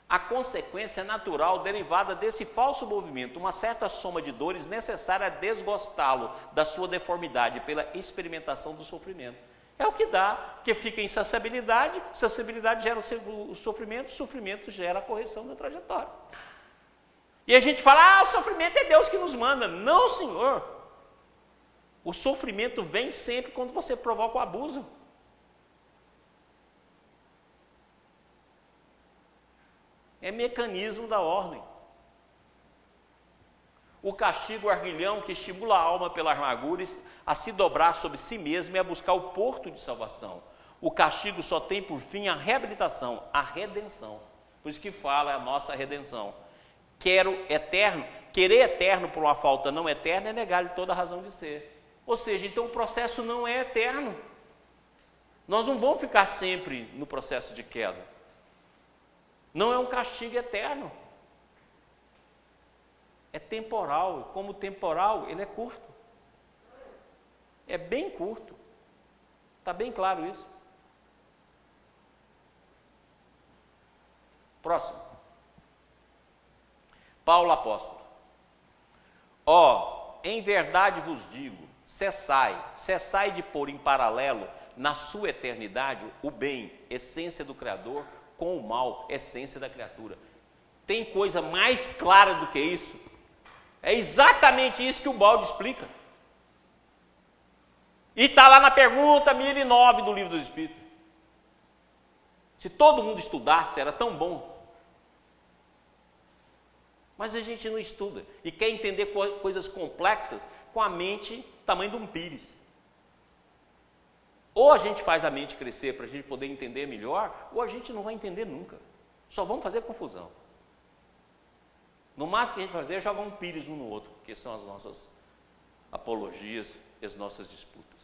A: A consequência natural derivada desse falso movimento, uma certa soma de dores necessária a desgostá-lo da sua deformidade pela experimentação do sofrimento. É o que dá, que fica em insaciabilidade, insaciabilidade gera o sofrimento gera a correção da trajetória. E a gente fala, o sofrimento é Deus que nos manda. Não, senhor. O sofrimento vem sempre quando você provoca o abuso. É mecanismo da ordem. O castigo arguilhão que estimula a alma pela amargura a se dobrar sobre si mesma e a buscar o porto de salvação. O castigo só tem por fim a reabilitação, a redenção. Por isso que fala a nossa redenção. Querer eterno por uma falta não eterna é negar-lhe toda a razão de ser. Ou seja, então o processo não é eterno. Nós não vamos ficar sempre no processo de queda. Não é um castigo eterno. É temporal. E como temporal, ele é curto. É bem curto. Está bem claro isso? Próximo. Paulo apóstolo. Em verdade vos digo, cessai de pôr em paralelo na sua eternidade o bem, essência do Criador, com o mal, essência da criatura. Tem coisa mais clara do que isso? É exatamente isso que o balde explica. E está lá na pergunta 1009 do Livro dos Espíritos. Se todo mundo estudasse, era tão bom. Mas a gente não estuda e quer entender coisas complexas com a mente tamanho de um pires. Ou a gente faz a mente crescer para a gente poder entender melhor, ou a gente não vai entender nunca. Só vamos fazer confusão. No máximo que a gente vai fazer é jogar um pires um no outro, que são as nossas apologias e as nossas disputas.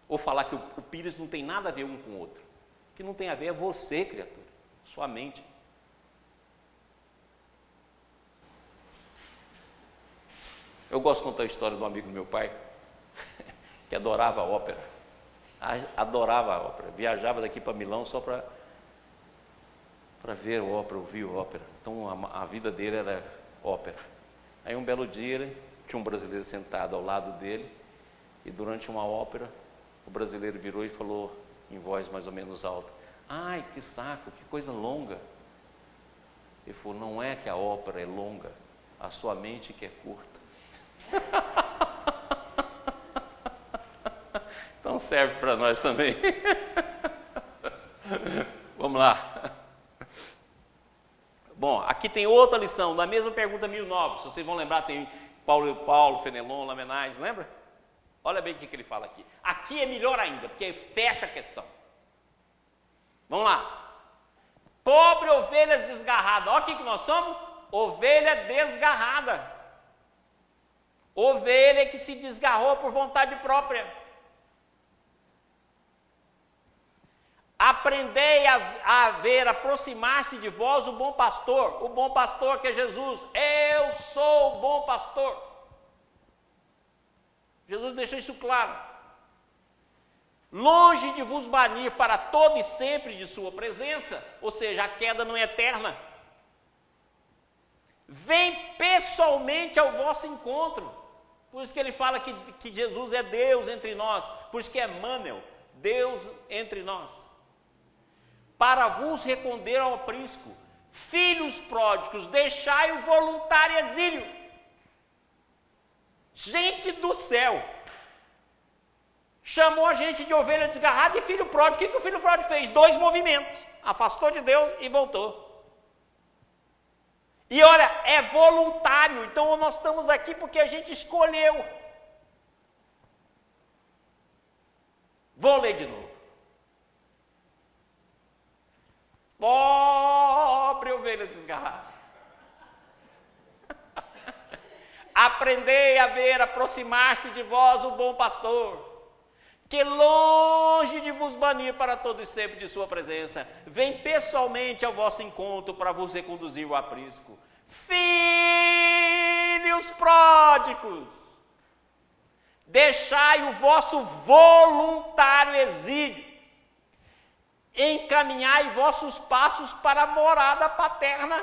A: Ou falar que o pires não tem nada a ver um com o outro. O que não tem a ver é você, criatura, sua mente. Eu gosto de contar a história de um amigo do meu pai, que adorava a ópera. Adorava a ópera. Viajava daqui para Milão só para ver ópera, ouvir ópera. Então a vida dele era ópera. Aí um belo dia tinha um brasileiro sentado ao lado dele e durante uma ópera o brasileiro virou e falou em voz mais ou menos alta: ai, que saco, que coisa longa. Ele falou: não é que a ópera é longa, a sua mente que é curta. Então serve para nós também. Vamos lá. Bom, aqui tem outra lição, na mesma pergunta 1009. Se vocês vão lembrar, tem Paulo, Fenelon, Lamennais, lembra? Olha bem o que ele fala aqui. Aqui é melhor ainda, porque fecha a questão. Vamos lá. Pobre ovelha desgarrada. Olha o que nós somos. Ovelha desgarrada. Ovelha que se desgarrou por vontade própria. Aprendei a ver aproximar-se de vós o bom pastor que é Jesus. Eu sou o bom pastor. Jesus deixou isso claro. Longe de vos banir para todo e sempre de sua presença, ou seja, a queda não é eterna. Vem pessoalmente ao vosso encontro. Por isso que ele fala que Jesus é Deus entre nós. Por isso que é Emmanuel, Deus entre nós. Para vos reconder ao aprisco, filhos pródigos, deixai o voluntário exílio. Gente do céu, chamou a gente de ovelha desgarrada e filho pródigo. O que o filho pródigo fez? 2 movimentos, afastou de Deus e voltou. E olha, é voluntário, então nós estamos aqui porque a gente escolheu. Vou ler de novo. Pobre ovelha desgarrada. Aprendei a ver aproximar-se de vós o bom pastor, que longe de vos banir para todo e sempre de sua presença, vem pessoalmente ao vosso encontro para vos reconduzir ao aprisco. Filhos pródigos, deixai o vosso voluntário exílio, encaminhai vossos passos para a morada paterna.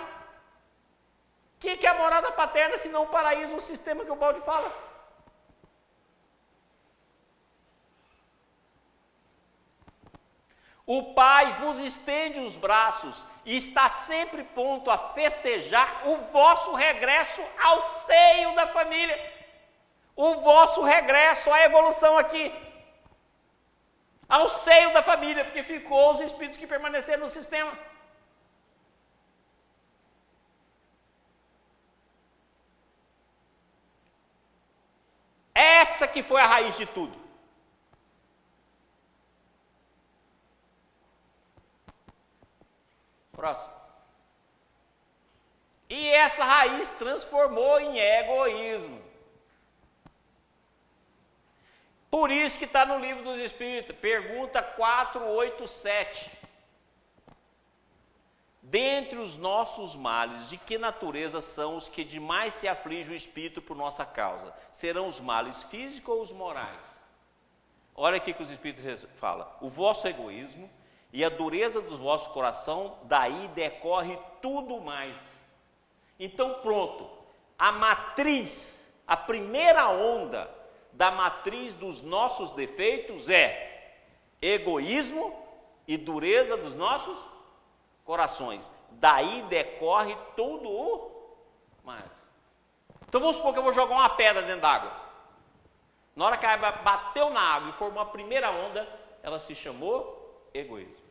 A: O que é a morada paterna, se não o paraíso, o sistema que o balde fala? O Pai vos estende os braços e está sempre pronto a festejar o vosso regresso ao seio da família. O vosso regresso, a evolução aqui. Ao seio da família, porque ficou os espíritos que permaneceram no sistema. Essa que foi a raiz de tudo. E essa raiz transformou em egoísmo. Por isso que está no Livro dos Espíritos, pergunta 487. Dentre os nossos males, de que natureza são os que demais se aflige o espírito por nossa causa? Serão os males físicos ou os morais? Olha aqui que os espíritos falam. O vosso egoísmo e a dureza do vosso coração, daí decorre tudo mais. Então pronto, a matriz, a primeira onda da matriz dos nossos defeitos é egoísmo e dureza dos nossos corações. Daí decorre tudo o mais. Então vamos supor que eu vou jogar uma pedra dentro d'água. Na hora que a água bateu na água e formou a primeira onda, ela se chamou egoísmo.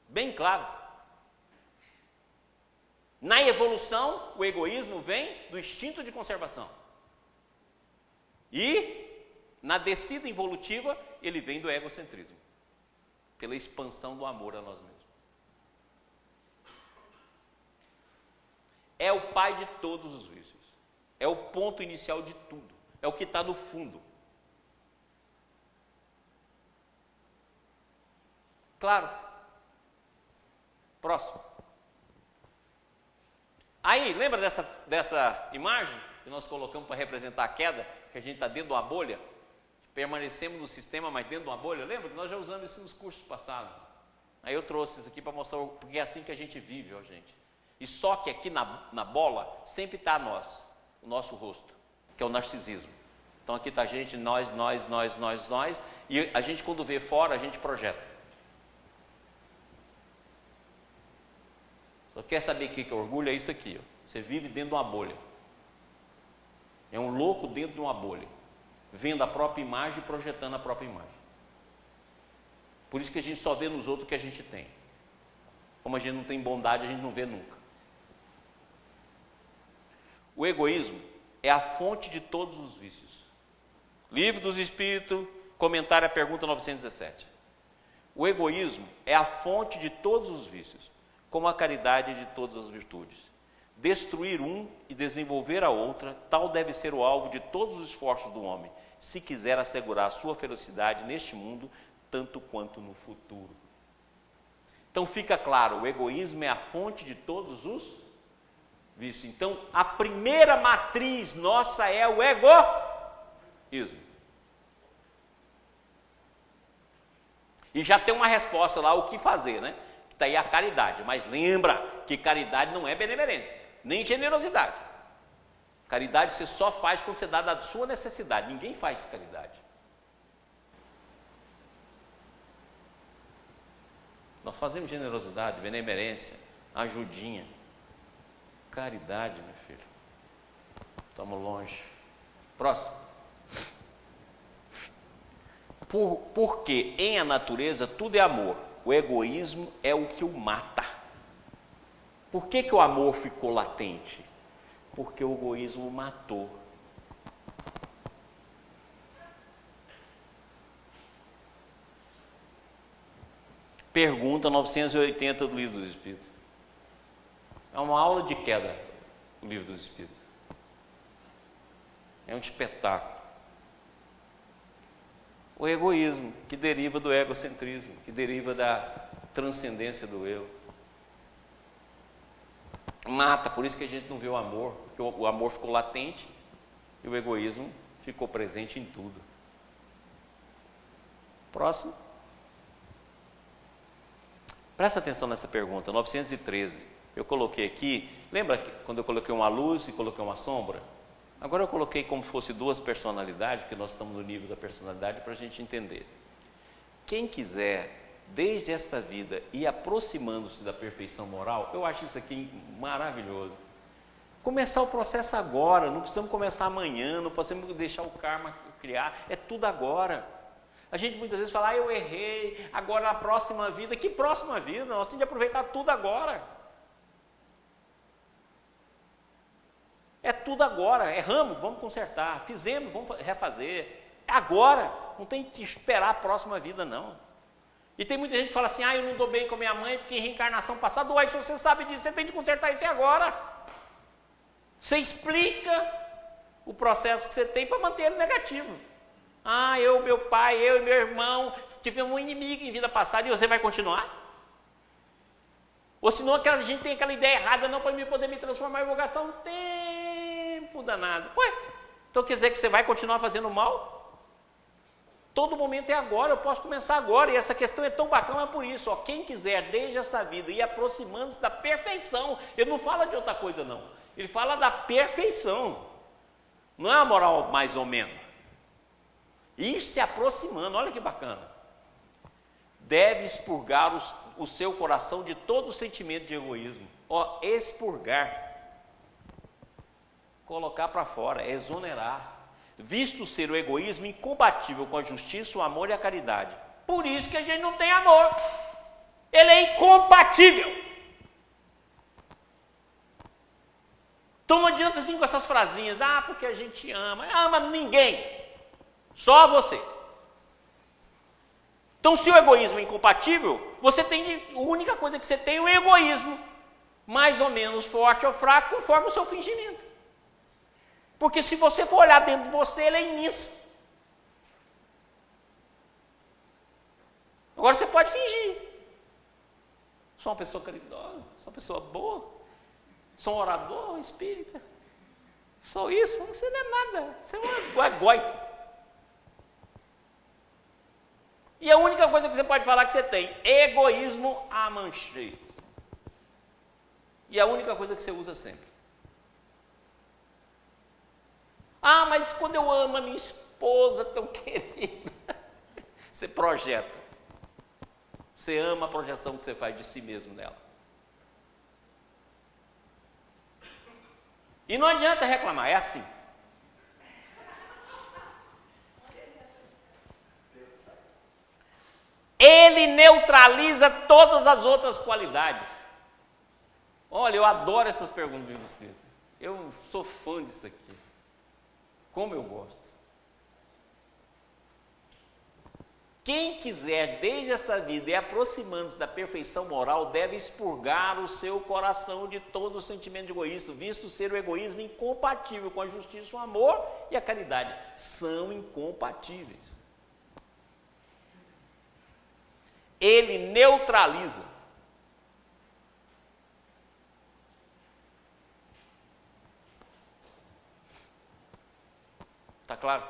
A: Bem claro. Na evolução, o egoísmo vem do instinto de conservação. E na descida evolutiva, ele vem do egocentrismo, pela expansão do amor a nós mesmos. É o pai de todos os vícios. É o ponto inicial de tudo. É o que está no fundo. Claro. Próximo. Aí, lembra dessa imagem que nós colocamos para representar a queda? Que a gente está dentro de uma bolha? Permanecemos no sistema, mas dentro de uma bolha? Lembra que nós já usamos isso nos cursos passados? Aí eu trouxe isso aqui para mostrar, porque é assim que a gente vive, ó gente. E só que aqui na bola sempre está nós, o nosso rosto, que é o narcisismo. Então aqui está a gente, nós, e a gente quando vê fora, a gente projeta. Só quer saber o que é orgulho? É isso aqui, ó. Você vive dentro de uma bolha. É um louco dentro de uma bolha, vendo a própria imagem e projetando a própria imagem. Por isso que a gente só vê nos outros o que a gente tem. Como a gente não tem bondade, a gente não vê nunca. O egoísmo é a fonte de todos os vícios. Livro dos Espíritos, comentário à pergunta 917. O egoísmo é a fonte de todos os vícios, como a caridade de todas as virtudes. Destruir um e desenvolver a outra, tal deve ser o alvo de todos os esforços do homem, se quiser assegurar a sua felicidade neste mundo, tanto quanto no futuro. Então fica claro, o egoísmo é a fonte de todos os vícios. Então a primeira matriz nossa é o egoísmo. E já tem uma resposta lá, o que fazer, né? Que está aí a caridade, mas lembra que caridade não é benevolência, nem generosidade. Caridade você só faz quando você dá da sua necessidade, ninguém faz caridade. Nós fazemos generosidade, benemerência, ajudinha. Caridade, meu filho. Estamos longe. Próximo. Porque em a natureza tudo é amor. O egoísmo é o que o mata. Por que o amor ficou latente? Porque o egoísmo matou. Pergunta 980 do Livro dos Espíritos. É uma aula de queda, o Livro dos Espíritos. É um espetáculo. O egoísmo, que deriva do egocentrismo, que deriva da transcendência do eu. Mata, por isso que a gente não vê o amor, porque o amor ficou latente e o egoísmo ficou presente em tudo. Próximo. Presta atenção nessa pergunta, 913. Eu coloquei aqui, lembra quando eu coloquei uma luz e coloquei uma sombra? Agora eu coloquei como se fosse duas personalidades, porque nós estamos no nível da personalidade para a gente entender. Quem quiser, desde esta vida, ir aproximando-se da perfeição moral, eu acho isso aqui maravilhoso. Começar o processo agora, não precisamos começar amanhã, não precisamos deixar o karma criar, é tudo agora. A gente muitas vezes fala, eu errei, agora a próxima vida. Que próxima vida? Nós temos de aproveitar tudo agora. É tudo agora, erramos, vamos consertar, fizemos, vamos refazer. É agora, não tem que esperar a próxima vida não. E tem muita gente que fala assim, eu não dou bem com a minha mãe porque em reencarnação passada, uai, se você sabe disso, você tem de consertar isso agora. Você explica o processo que você tem para manter ele negativo. Meu pai, eu e meu irmão tivemos um inimigo em vida passada e você vai continuar? Ou senão a gente tem aquela ideia errada, não, para mim poder me transformar, eu vou gastar um tempo danado. Ué, então quer dizer que você vai continuar fazendo mal? Todo momento é agora, eu posso começar agora, e essa questão é tão bacana por isso, quem quiser desde essa vida ir aproximando-se da perfeição, ele não fala de outra coisa não, ele fala da perfeição, não é uma moral mais ou menos, ir se aproximando, olha que bacana, deve expurgar o seu coração de todo sentimento de egoísmo, expurgar, colocar para fora, exonerar, visto ser o egoísmo incompatível com a justiça, o amor e a caridade. Por isso que a gente não tem amor. Ele é incompatível. Então não adianta vir com essas frasinhas, porque a gente ama ninguém, só você. Então se o egoísmo é incompatível, a única coisa que você tem é o egoísmo, mais ou menos forte ou fraco, conforme o seu fingimento. Porque se você for olhar dentro de você, ele é imenso. Agora você pode fingir. Sou uma pessoa caridosa, sou uma pessoa boa, sou um orador, um espírita. Sou isso, você não é nada, você é um guai-guai. E a única coisa que você pode falar que você tem, egoísmo a mancheios. E a única coisa que você usa sempre. Mas quando eu amo a minha esposa tão querida, você projeta. Você ama a projeção que você faz de si mesmo nela. E não adianta reclamar, é assim. Ele neutraliza todas as outras qualidades. Olha, eu adoro essas perguntas do Espírito. Eu sou fã disso aqui. Como eu gosto. Quem quiser, desde essa vida, e aproximando-se da perfeição moral, deve expurgar o seu coração de todo o sentimento de egoísmo, visto ser o egoísmo incompatível com a justiça, o amor e a caridade. São incompatíveis. Ele neutraliza. Está claro?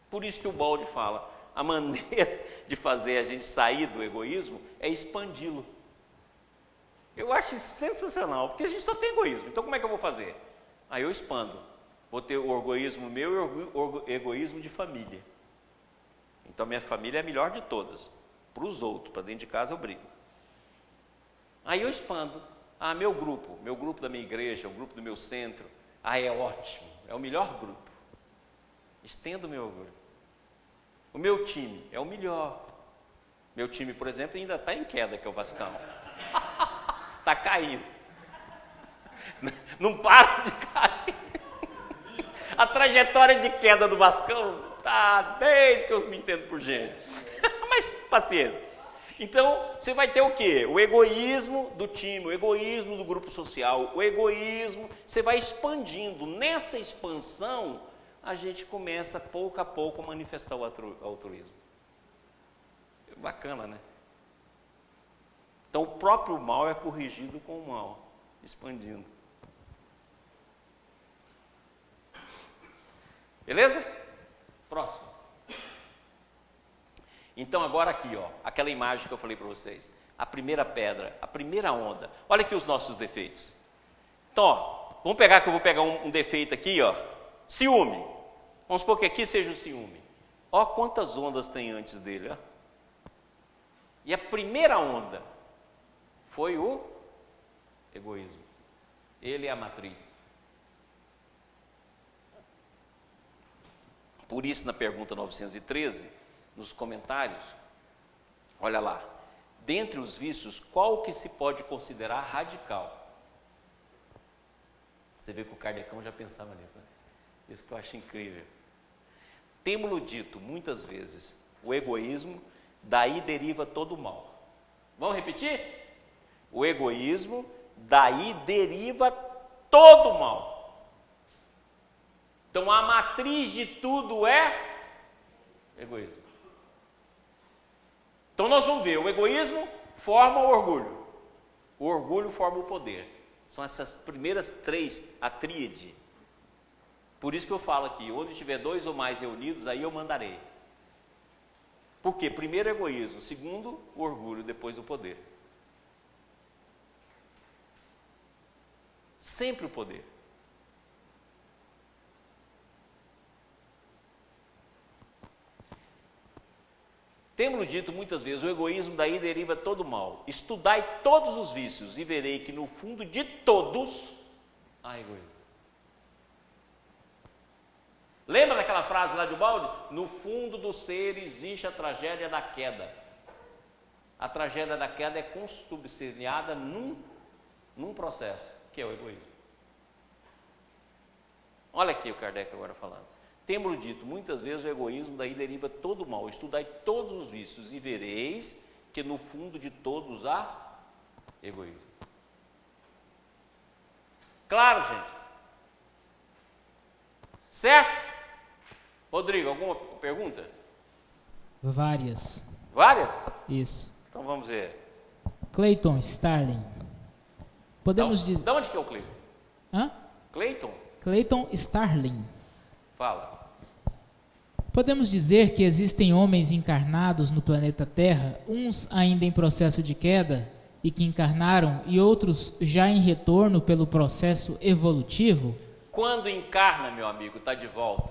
A: Por isso que o Balde fala, a maneira de fazer a gente sair do egoísmo é expandi-lo. Eu acho isso sensacional, porque a gente só tem egoísmo. Então como é que eu vou fazer? Aí eu expando. Vou ter o egoísmo meu e o egoísmo de família. Então minha família é a melhor de todas. Para os outros, para dentro de casa eu brigo. Aí eu expando. Meu grupo da minha igreja, o grupo do meu centro, é ótimo, é o melhor grupo. Estendo o meu orgulho. O meu time é o melhor. Meu time, por exemplo, ainda está em queda, que é o Vascão. Está caindo. Não para de cair. A trajetória de queda do Vascão está desde que eu me entendo por gente. Mas paciência. Então, você vai ter o quê? O egoísmo do time, o egoísmo do grupo social, o egoísmo, você vai expandindo. Nessa expansão, a gente começa, pouco a pouco, a manifestar o altruísmo. Bacana, né? Então, o próprio mal é corrigido com o mal, expandindo. Beleza? Próximo. Então agora aqui, aquela imagem que eu falei para vocês, a primeira pedra, a primeira onda. Olha aqui os nossos defeitos. Então, vamos pegar que eu vou pegar um defeito aqui, ciúme. Vamos supor que aqui seja o ciúme. Quantas ondas tem antes dele, E a primeira onda foi o egoísmo. Ele é a matriz. Por isso, na pergunta 913, nos comentários, olha lá, dentre os vícios, qual que se pode considerar radical? Você vê que o Kardecão já pensava nisso, né? Isso que eu acho incrível. Temos-lo dito muitas vezes, o egoísmo, daí deriva todo o mal. Vamos repetir? O egoísmo, daí deriva todo o mal. Então a matriz de tudo é egoísmo. Então nós vamos ver, o egoísmo forma o orgulho forma o poder. São essas primeiras três, a tríade. Por isso que eu falo aqui, onde tiver dois ou mais reunidos, aí eu mandarei. Por quê? Primeiro o egoísmo, segundo o orgulho, depois o poder. Sempre o poder. Temos dito muitas vezes, o egoísmo daí deriva todo o mal. Estudai todos os vícios e verei que no fundo de todos há egoísmo. Lembra daquela frase lá de Ubaldi? No fundo do ser existe a tragédia da queda. A tragédia da queda é consubstanciada num processo, que é o egoísmo. Olha aqui o Kardec agora falando. Temos dito muitas vezes, o egoísmo daí deriva todo o mal. Estudai todos os vícios e vereis que no fundo de todos há egoísmo. Claro, gente? Certo? Rodrigo, alguma pergunta?
C: Várias.
A: Várias?
C: Isso.
A: Então vamos ver.
C: Clayton Starling. Podemos dizer...
A: De onde que é o Cleiton?
C: Hã?
A: Cleiton?
C: Clayton Starling.
A: Fala.
C: Podemos dizer que existem homens encarnados no planeta Terra, uns ainda em processo de queda e que encarnaram, e outros já em retorno pelo processo evolutivo?
A: Quando encarna, meu amigo, está de volta.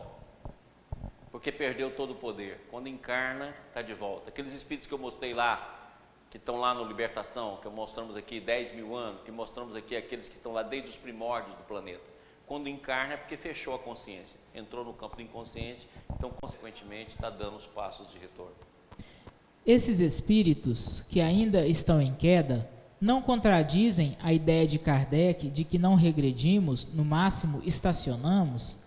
A: Porque perdeu todo o poder. Quando encarna, está de volta. Aqueles espíritos que eu mostrei lá, que estão lá no Libertação, que mostramos aqui 10 mil anos, que mostramos aqui aqueles que estão lá desde os primórdios do planeta. Quando encarna é porque fechou a consciência, entrou no campo do inconsciente, então consequentemente está dando os passos de retorno.
C: Esses espíritos que ainda estão em queda não contradizem a ideia de Kardec de que não regredimos, no máximo estacionamos?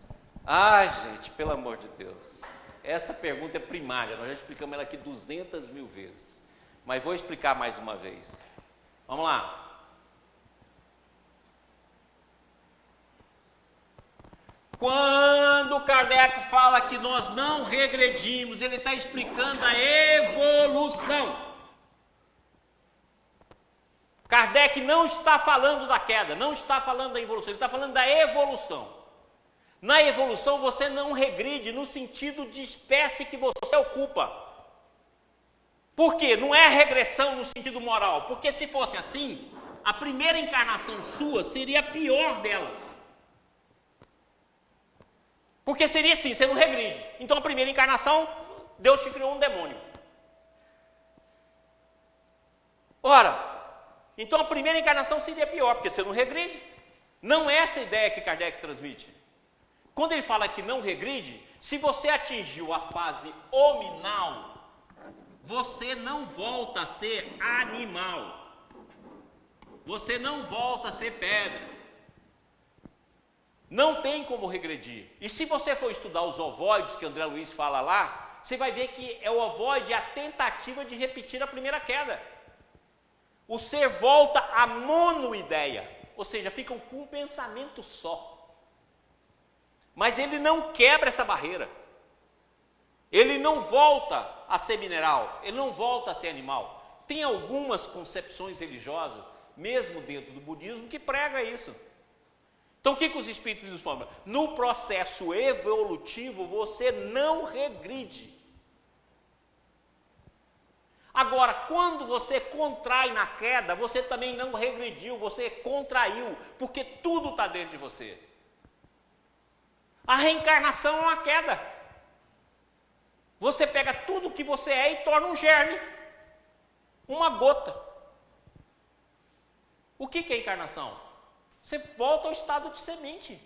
A: Ai, gente, pelo amor de Deus, essa pergunta é primária, nós já explicamos ela aqui 200 mil vezes, mas vou explicar mais uma vez. Vamos lá. Quando Kardec fala que nós não regredimos, ele está explicando a evolução. Kardec não está falando da queda, não está falando da evolução, ele está falando da evolução. Na evolução você não regride no sentido de espécie que você ocupa. Por quê? Não é regressão no sentido moral, porque se fosse assim, a primeira encarnação sua seria a pior delas. Porque seria assim, você não regride. Então a primeira encarnação, Deus te criou um demônio. Ora, então a primeira encarnação seria pior, porque você não regride. Não é essa a ideia que Kardec transmite. Quando ele fala que não regride, se você atingiu a fase hominal, você não volta a ser animal. Você não volta a ser pedra. Não tem como regredir. E se você for estudar os ovoides, que André Luiz fala lá, você vai ver que o ovoide é a tentativa de repetir a primeira queda. O ser volta à monoideia, ou seja, ficam com um pensamento só. Mas ele não quebra essa barreira. Ele não volta a ser mineral, ele não volta a ser animal. Tem algumas concepções religiosas, mesmo dentro do budismo, que prega isso. Então o que os espíritos nos falam? No processo evolutivo você não regride. Agora, quando você contrai na queda, você também não regrediu, você contraiu, porque tudo está dentro de você. A reencarnação é uma queda. Você pega tudo que você é e torna um germe, uma gota. O que é encarnação? Você volta ao estado de semente.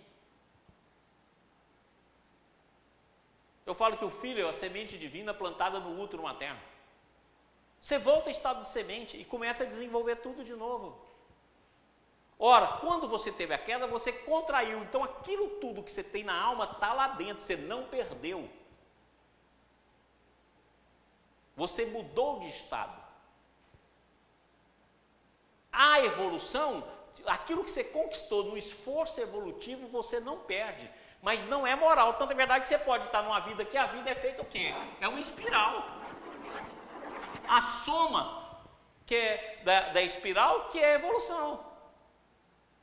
A: Eu falo que o filho é a semente divina plantada no útero materno. Você volta ao estado de semente e começa a desenvolver tudo de novo. Ora, quando você teve a queda, você contraiu. Então aquilo tudo que você tem na alma está lá dentro, você não perdeu. Você mudou de estado. A evolução, aquilo que você conquistou no esforço evolutivo, você não perde. Mas não é moral. Tanto é verdade que você pode estar numa vida que a vida é feita o quê? É uma espiral. A soma que é da espiral, que é a evolução.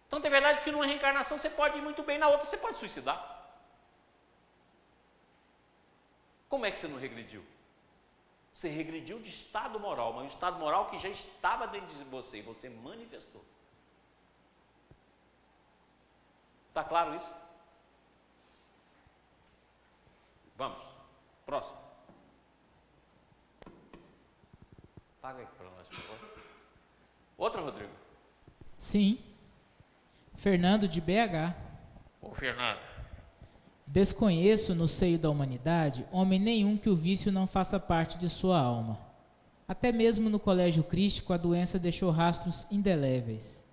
A: Tanto é verdade que numa reencarnação você pode ir muito bem, na outra você pode suicidar. Como é que você não regrediu? Você regrediu de estado moral, mas um estado moral que já estava dentro de você e você manifestou. Está claro isso? Vamos, próximo. Paga aqui para nós, por favor. Outra, Rodrigo?
C: Sim. Fernando de BH.
A: Ô, Fernando.
C: Desconheço no seio da humanidade homem nenhum que o vício não faça parte de sua alma. Até mesmo no colégio crístico a doença deixou rastros indeléveis.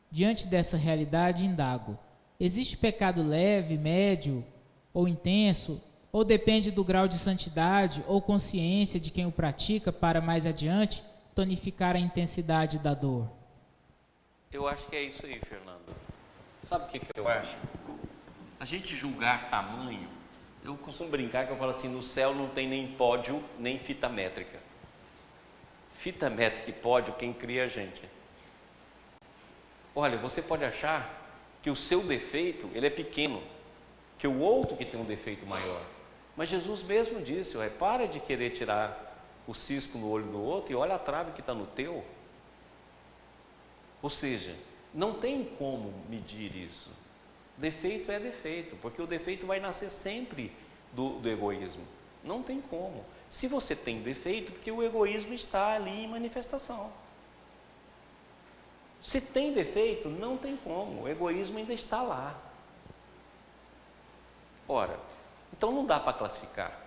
C: Diante dessa realidade indago, existe pecado leve, médio ou intenso, ou depende do grau de santidade ou consciência de quem o pratica para mais adiante tonificar a intensidade da dor?
A: Eu acho que é isso aí, Fernando. Sabe o que eu acho? A gente julgar tamanho, eu costumo brincar que eu falo assim, no céu não tem nem pódio, nem fita métrica. Fita métrica e pódio, quem cria é a gente. Olha, você pode achar que o seu defeito, ele é pequeno, que o outro que tem um defeito maior. Mas Jesus mesmo disse, para de querer tirar o cisco no olho do outro e olha a trave que está no teu. Ou seja, não tem como medir isso. Defeito é defeito, porque o defeito vai nascer sempre do egoísmo. Não tem como. Se você tem defeito, porque o egoísmo está ali em manifestação. Se tem defeito, não tem como. O egoísmo ainda está lá. Ora, então não dá para classificar.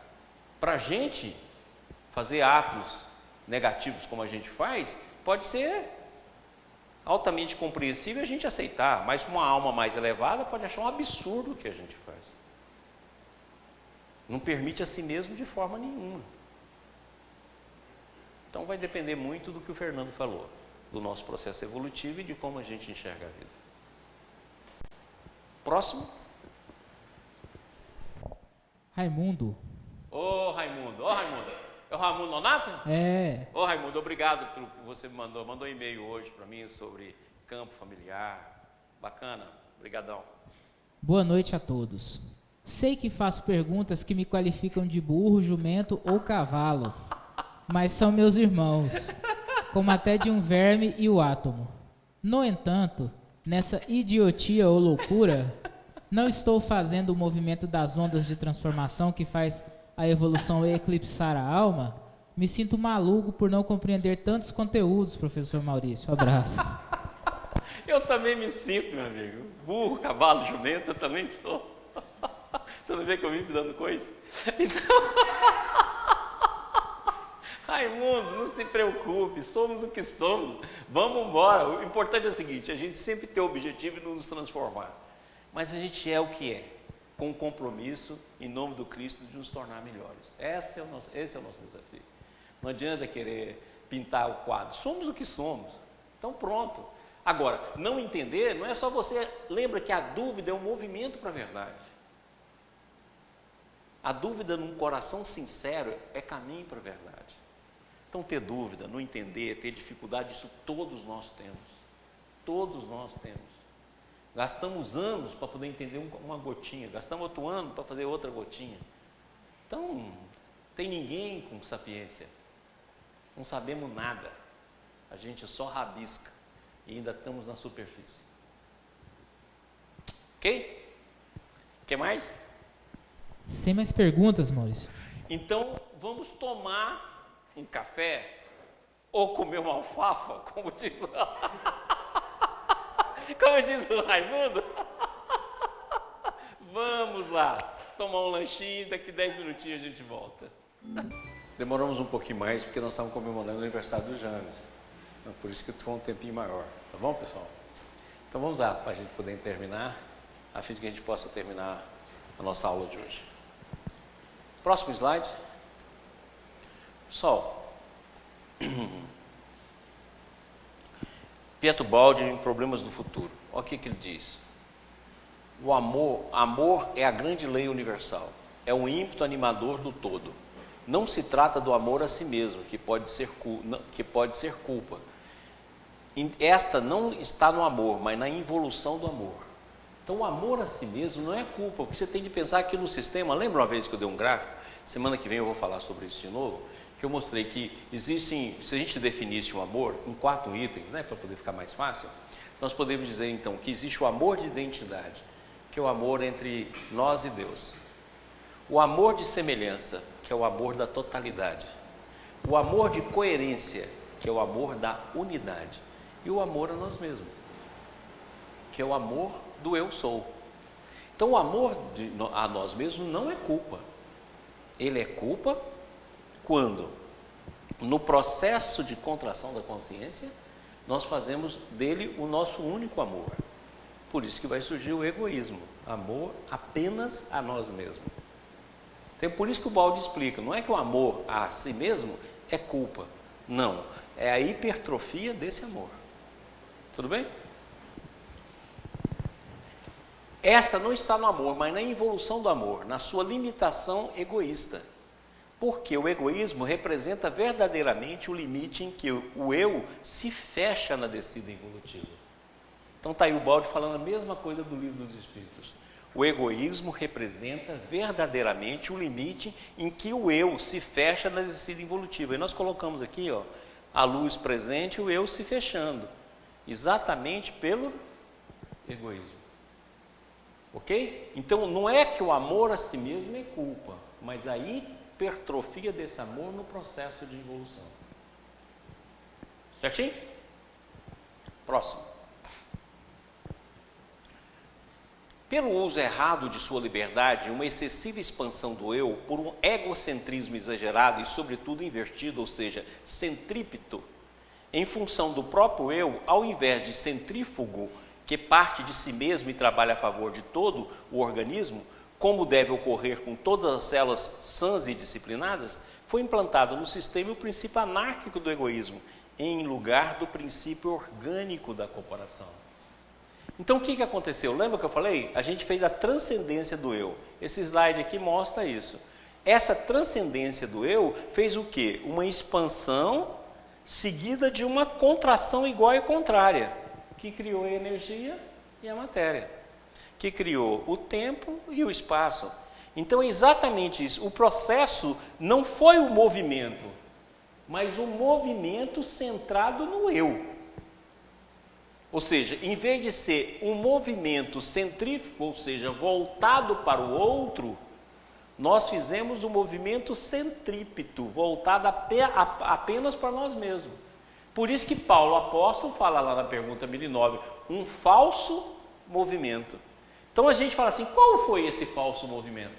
A: Para a gente fazer atos negativos como a gente faz, pode ser altamente compreensível a gente aceitar, mas uma alma mais elevada pode achar um absurdo o que a gente faz. Não permite a si mesmo de forma nenhuma. Então vai depender muito do que o Fernando falou, do nosso processo evolutivo e de como a gente enxerga a vida. Próximo.
C: Raimundo.
A: Ô Raimundo. É o Raimundo Nonato?
C: É.
A: Ô Raimundo, obrigado pelo que você me mandou. Mandou um e-mail hoje para mim sobre campo familiar. Bacana, brigadão.
C: Boa noite a todos. Sei que faço perguntas que me qualificam de burro, jumento ou cavalo, mas são meus irmãos, como até de um verme e o átomo. No entanto, nessa idiotia ou loucura, não estou fazendo o movimento das ondas de transformação que faz a evolução eclipsar a alma. Me sinto maluco por não compreender tantos conteúdos, professor Maurício. Abraço.
A: Eu também me sinto, meu amigo. Burro, cavalo, jumento, eu também sou. Você não vê que eu vivo dando coisa? Então, Raimundo, não se preocupe, somos o que somos. Vamos embora. O importante é o seguinte, a gente sempre tem o objetivo de nos transformar. Mas a gente é o que é, com o compromisso, em nome do Cristo, de nos tornar melhores. Esse é o nosso desafio. Não adianta querer pintar o quadro. Somos o que somos. Então pronto. Agora, não entender, não é só você... Lembra que a dúvida é um movimento para a verdade. A dúvida num coração sincero é caminho para a verdade. Então ter dúvida, não entender, ter dificuldade, isso todos nós temos. Todos nós temos. Gastamos anos para poder entender uma gotinha, gastamos outro ano para fazer outra gotinha. Então, tem ninguém com sapiência. Não sabemos nada. A gente só rabisca e ainda estamos na superfície. Ok? Quer mais?
C: Sem mais perguntas, Maurício.
A: Então, vamos tomar um café ou comer uma alfafa, como diz o Raimundo. Vamos lá, tomar um lanchinho, daqui 10 minutinhos a gente volta. Demoramos um pouquinho mais, porque nós estávamos comemorando o aniversário do James. Então, por isso que ficou um tempinho maior. Tá bom, pessoal? Então vamos lá, para a gente poder terminar, a fim de que a gente possa terminar a nossa aula de hoje. Próximo slide. Pessoal, Pietro Baldi em Problemas do Futuro. Olha o que ele diz. O amor é a grande lei universal. É o ímpeto animador do todo. Não se trata do amor a si mesmo, que pode ser culpa. Esta não está no amor, mas na involução do amor. Então o amor a si mesmo não é culpa, porque você tem de pensar que no sistema, lembra uma vez que eu dei um gráfico, semana que vem eu vou falar sobre isso de novo, que eu mostrei que existem, se a gente definisse o amor em 4 itens, né, para poder ficar mais fácil, nós podemos dizer então que existe o amor de identidade, que é o amor entre nós e Deus. O amor de semelhança, que é o amor da totalidade. O amor de coerência, que é o amor da unidade. E o amor a nós mesmos, que é o amor do eu sou. Então o amor a nós mesmos não é culpa. Ele é culpa quando, no processo de contração da consciência, nós fazemos dele o nosso único amor. Por isso que vai surgir o egoísmo, amor apenas a nós mesmos. Então, por isso que o Baldi explica, não é que o amor a si mesmo é culpa, não, é a hipertrofia desse amor. Tudo bem? Esta não está no amor, mas na involução do amor, na sua limitação egoísta. Porque o egoísmo representa verdadeiramente o limite em que o eu se fecha na descida evolutiva. Então está aí o Baldi falando a mesma coisa do Livro dos Espíritos. O egoísmo representa verdadeiramente o limite em que o eu se fecha na descida evolutiva. E nós colocamos aqui, ó, a luz presente e o eu se fechando, exatamente pelo egoísmo. Ok? Então não é que o amor a si mesmo é culpa, mas a hipertrofia desse amor no processo de evolução. Certinho? Próximo. Pelo uso errado de sua liberdade, uma excessiva expansão do eu, por um egocentrismo exagerado e sobretudo invertido, ou seja, centrípeto, em função do próprio eu, ao invés de centrífugo, que parte de si mesmo e trabalha a favor de todo o organismo, como deve ocorrer com todas as células sãs e disciplinadas, foi implantado no sistema o princípio anárquico do egoísmo, em lugar do princípio orgânico da corporação. Então o que aconteceu? Lembra que eu falei? A gente fez a transcendência do eu. Esse slide aqui mostra isso. Essa transcendência do eu fez o quê? Uma expansão seguida de uma contração igual e contrária, que criou a energia e a matéria, que criou o tempo e o espaço. Então é exatamente isso. O processo não foi o movimento, mas o movimento centrado no eu. Ou seja, em vez de ser um movimento centrífugo, ou seja, voltado para o outro, nós fizemos um movimento centrípeto, voltado apenas para nós mesmos. Por isso que Paulo, apóstolo, fala lá na pergunta 1009, um falso movimento. Então a gente fala assim, qual foi esse falso movimento?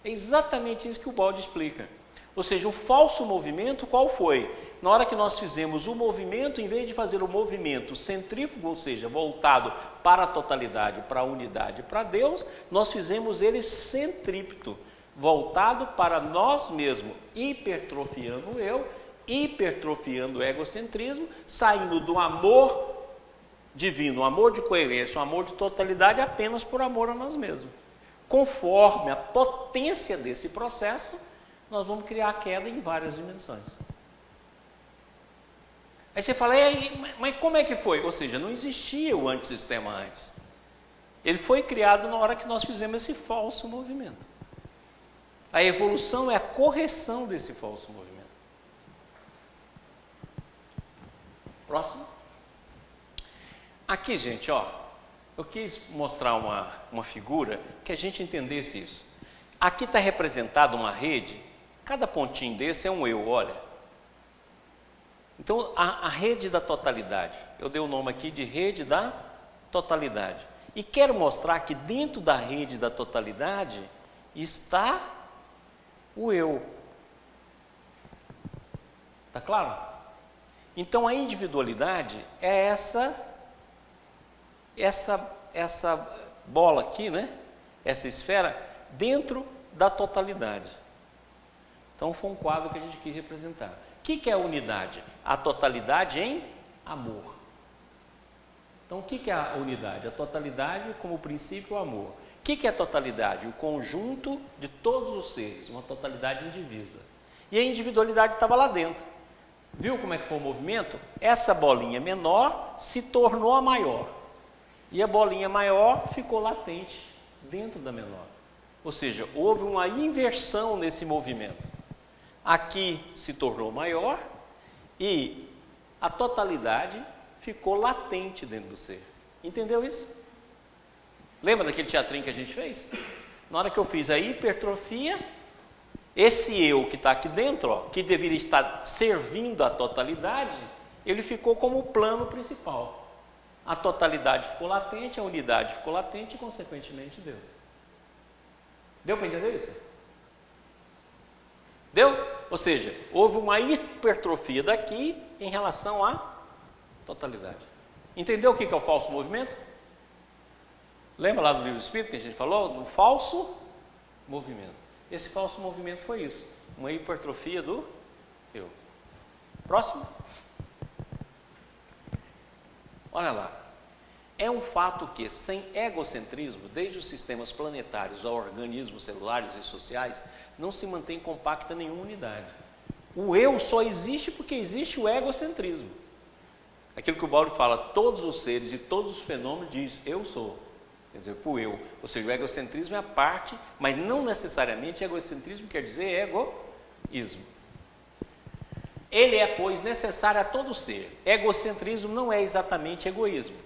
A: É exatamente isso que o Baldi explica. Ou seja, o falso movimento qual foi? Na hora que nós fizemos o movimento, em vez de fazer o movimento centrífugo, ou seja, voltado para a totalidade, para a unidade, para Deus, nós fizemos ele centrípeto, voltado para nós mesmos, hipertrofiando o eu, hipertrofiando o egocentrismo, saindo do amor divino, o amor de coerência, o amor de totalidade, apenas por amor a nós mesmos. Conforme a potência desse processo, nós vamos criar a queda em várias dimensões. Aí você fala, mas como é que foi? Ou seja, não existia o antissistema antes. Ele foi criado na hora que nós fizemos esse falso movimento. A evolução é a correção desse falso movimento. Próximo. Aqui, gente, ó, eu quis mostrar uma figura que a gente entendesse isso. Aqui está representada uma rede, cada pontinho desse é um eu, olha. Então, a rede da totalidade, eu dei o nome aqui de rede da totalidade. E quero mostrar que dentro da rede da totalidade está o eu. Está claro? Então, a individualidade é essa bola aqui, né? Essa esfera dentro da totalidade. Então, foi um quadro que a gente quis representar. que é a unidade? A totalidade em amor. Então, o que é a unidade? A totalidade como princípio, o amor. O que é a totalidade? O conjunto de todos os seres, uma totalidade indivisa. E a individualidade estava lá dentro. Viu como é que foi o movimento? Essa bolinha menor se tornou a maior. E a bolinha maior ficou latente dentro da menor. Ou seja, houve uma inversão nesse movimento. Aqui se tornou maior e a totalidade ficou latente dentro do ser. Entendeu isso? Lembra daquele teatrinho que a gente fez? Na hora que eu fiz a hipertrofia, esse eu que está aqui dentro, ó, que deveria estar servindo a totalidade, ele ficou como o plano principal. A totalidade ficou latente, a unidade ficou latente e, consequentemente, Deus. Deu para entender isso? Deu? Ou seja, houve uma hipertrofia daqui em relação à totalidade. Entendeu o que é o falso movimento? Lembra lá do livro do Espírito que a gente falou? Do falso movimento. Esse falso movimento foi isso. Uma hipertrofia do eu. Próximo. Olha lá. É um fato que, sem egocentrismo, desde os sistemas planetários a organismos celulares e sociais, não se mantém compacta nenhuma unidade. O eu só existe porque existe o egocentrismo. Aquilo que o Baldi fala, todos os seres e todos os fenômenos diz eu sou. Quer dizer, o eu. Ou seja, o egocentrismo é a parte, mas não necessariamente egocentrismo quer dizer egoísmo. Ele é, pois, necessário a todo ser. Egocentrismo não é exatamente egoísmo.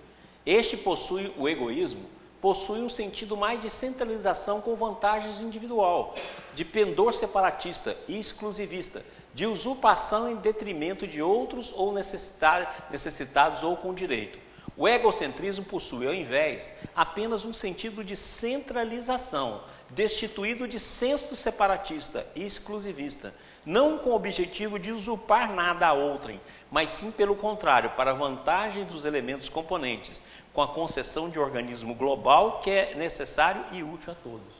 A: O egoísmo possui um sentido mais de centralização com vantagens individual, de pendor separatista e exclusivista, de usurpação em detrimento de outros ou necessitados ou com direito. O egocentrismo possui, ao invés, apenas um sentido de centralização, destituído de senso separatista e exclusivista, não com o objetivo de usurpar nada a outrem, mas sim pelo contrário, para a vantagem dos elementos componentes, com a concessão de organismo global que é necessário e útil a todos.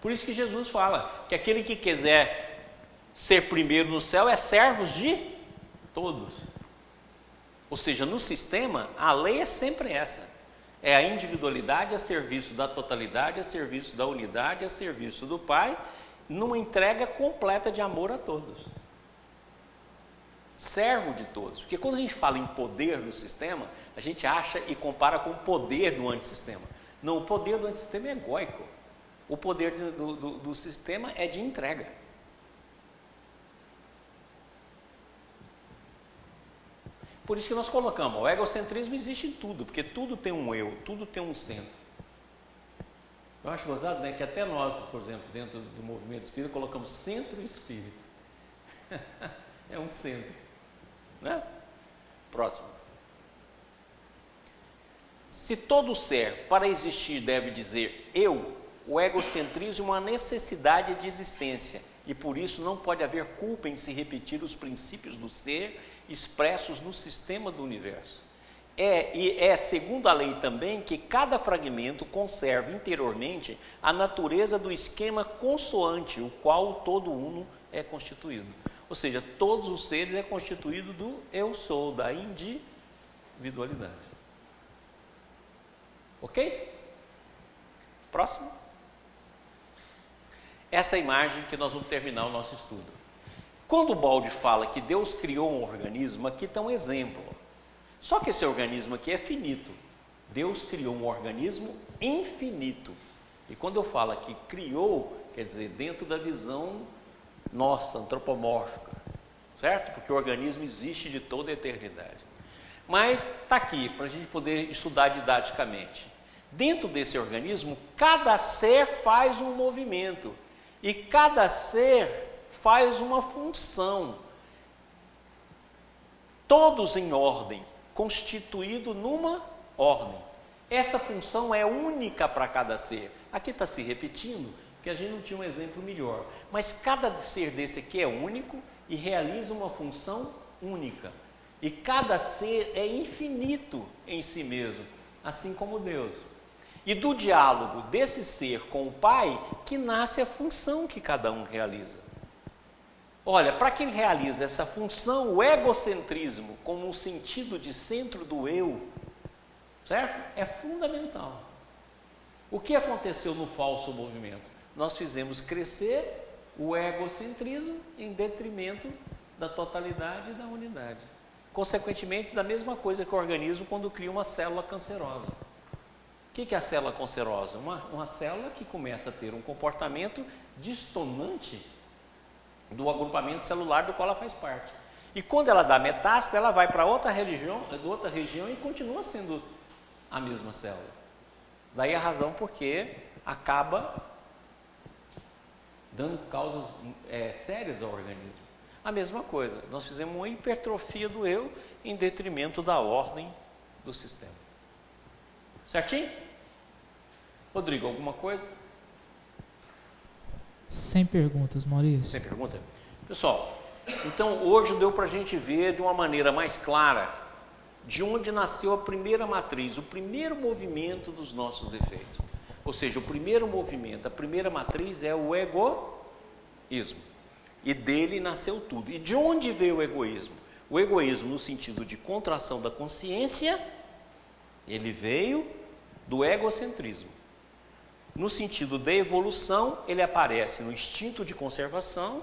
A: Por isso que Jesus fala que aquele que quiser ser primeiro no céu é servo de todos. Ou seja, no sistema, a lei é sempre essa. É a individualidade a serviço da totalidade, a serviço da unidade, a serviço do Pai, numa entrega completa de amor a todos. Servo de todos. Porque quando a gente fala em poder do sistema, a gente acha e compara com o poder do antissistema. Não, o poder do antissistema é egóico. O poder do sistema é de entrega. Por isso que nós colocamos, o egocentrismo existe em tudo, porque tudo tem um eu, tudo tem um centro. Eu acho gozado, né, que até nós, por exemplo, dentro do movimento espírita, colocamos centro espírita. É um centro. Né? Próximo. Se todo ser, para existir, deve dizer eu, o egocentrismo é uma necessidade de existência e por isso não pode haver culpa em se repetir os princípios do ser expressos no sistema do universo. É segundo a lei também que cada fragmento conserva interiormente a natureza do esquema consoante, o qual o todo uno é constituído. Ou seja, todos os seres é constituído do eu sou, da individualidade. Ok? Próximo. Essa é a imagem que nós vamos terminar o nosso estudo. Quando o Baldi fala que Deus criou um organismo, aqui está um exemplo. Só que esse organismo aqui é finito. Deus criou um organismo infinito. E quando eu falo aqui criou, quer dizer, dentro da visão nossa, antropomórfica. Certo? Porque o organismo existe de toda a eternidade. Mas está aqui, para a gente poder estudar didaticamente. Dentro desse organismo, cada ser faz um movimento. E cada ser faz uma função. Todos em ordem, constituído numa ordem. Essa função é única para cada ser. Aqui está se repetindo, porque a gente não tinha um exemplo melhor. Mas cada ser desse aqui é único e realiza uma função única. E cada ser é infinito em si mesmo, assim como Deus. E do diálogo desse ser com o Pai que nasce a função que cada um realiza. Olha, para quem realiza essa função, o egocentrismo como um sentido de centro do eu, certo? É fundamental. O que aconteceu no falso movimento? Nós fizemos crescer o egocentrismo em detrimento da totalidade e da unidade. Consequentemente, da mesma coisa que o organismo quando cria uma célula cancerosa. O que é a célula cancerosa? Uma célula que começa a ter um comportamento distonante do agrupamento celular do qual ela faz parte. E quando ela dá metástase, ela vai para outra região e continua sendo a mesma célula. Daí a razão porque acaba dando causas sérias ao organismo. A mesma coisa, nós fizemos uma hipertrofia do eu em detrimento da ordem do sistema. Certinho? Rodrigo, alguma coisa?
C: Sem perguntas, Maurício.
A: Sem pergunta? Pessoal, então hoje deu para a gente ver de uma maneira mais clara de onde nasceu a primeira matriz, o primeiro movimento dos nossos defeitos. Ou seja, o primeiro movimento, a primeira matriz é o egoísmo. E dele nasceu tudo. E de onde veio o egoísmo? O egoísmo, no sentido de contração da consciência, ele veio do egocentrismo. No sentido da evolução, ele aparece no instinto de conservação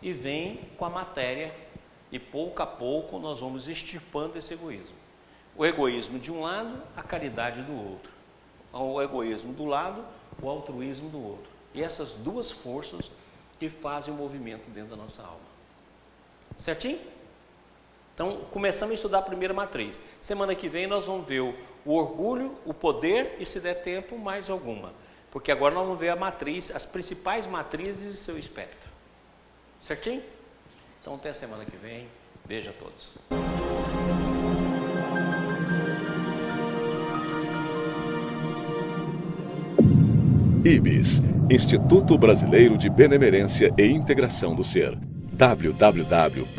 A: e vem com a matéria. E pouco a pouco nós vamos extirpando esse egoísmo. O egoísmo de um lado, a caridade do outro. O egoísmo do lado, o altruísmo do outro. E essas duas forças que fazem o movimento dentro da nossa alma. Certinho? Então, começamos a estudar a primeira matriz. Semana que vem nós vamos ver o orgulho, o poder e, se der tempo, mais alguma. Porque agora nós vamos ver a matriz, as principais matrizes e seu espectro. Certinho? Então, até a semana que vem. Beijo a todos.
D: IBS, Instituto Brasileiro de Benemerência e Integração do Ser. www.ibis.org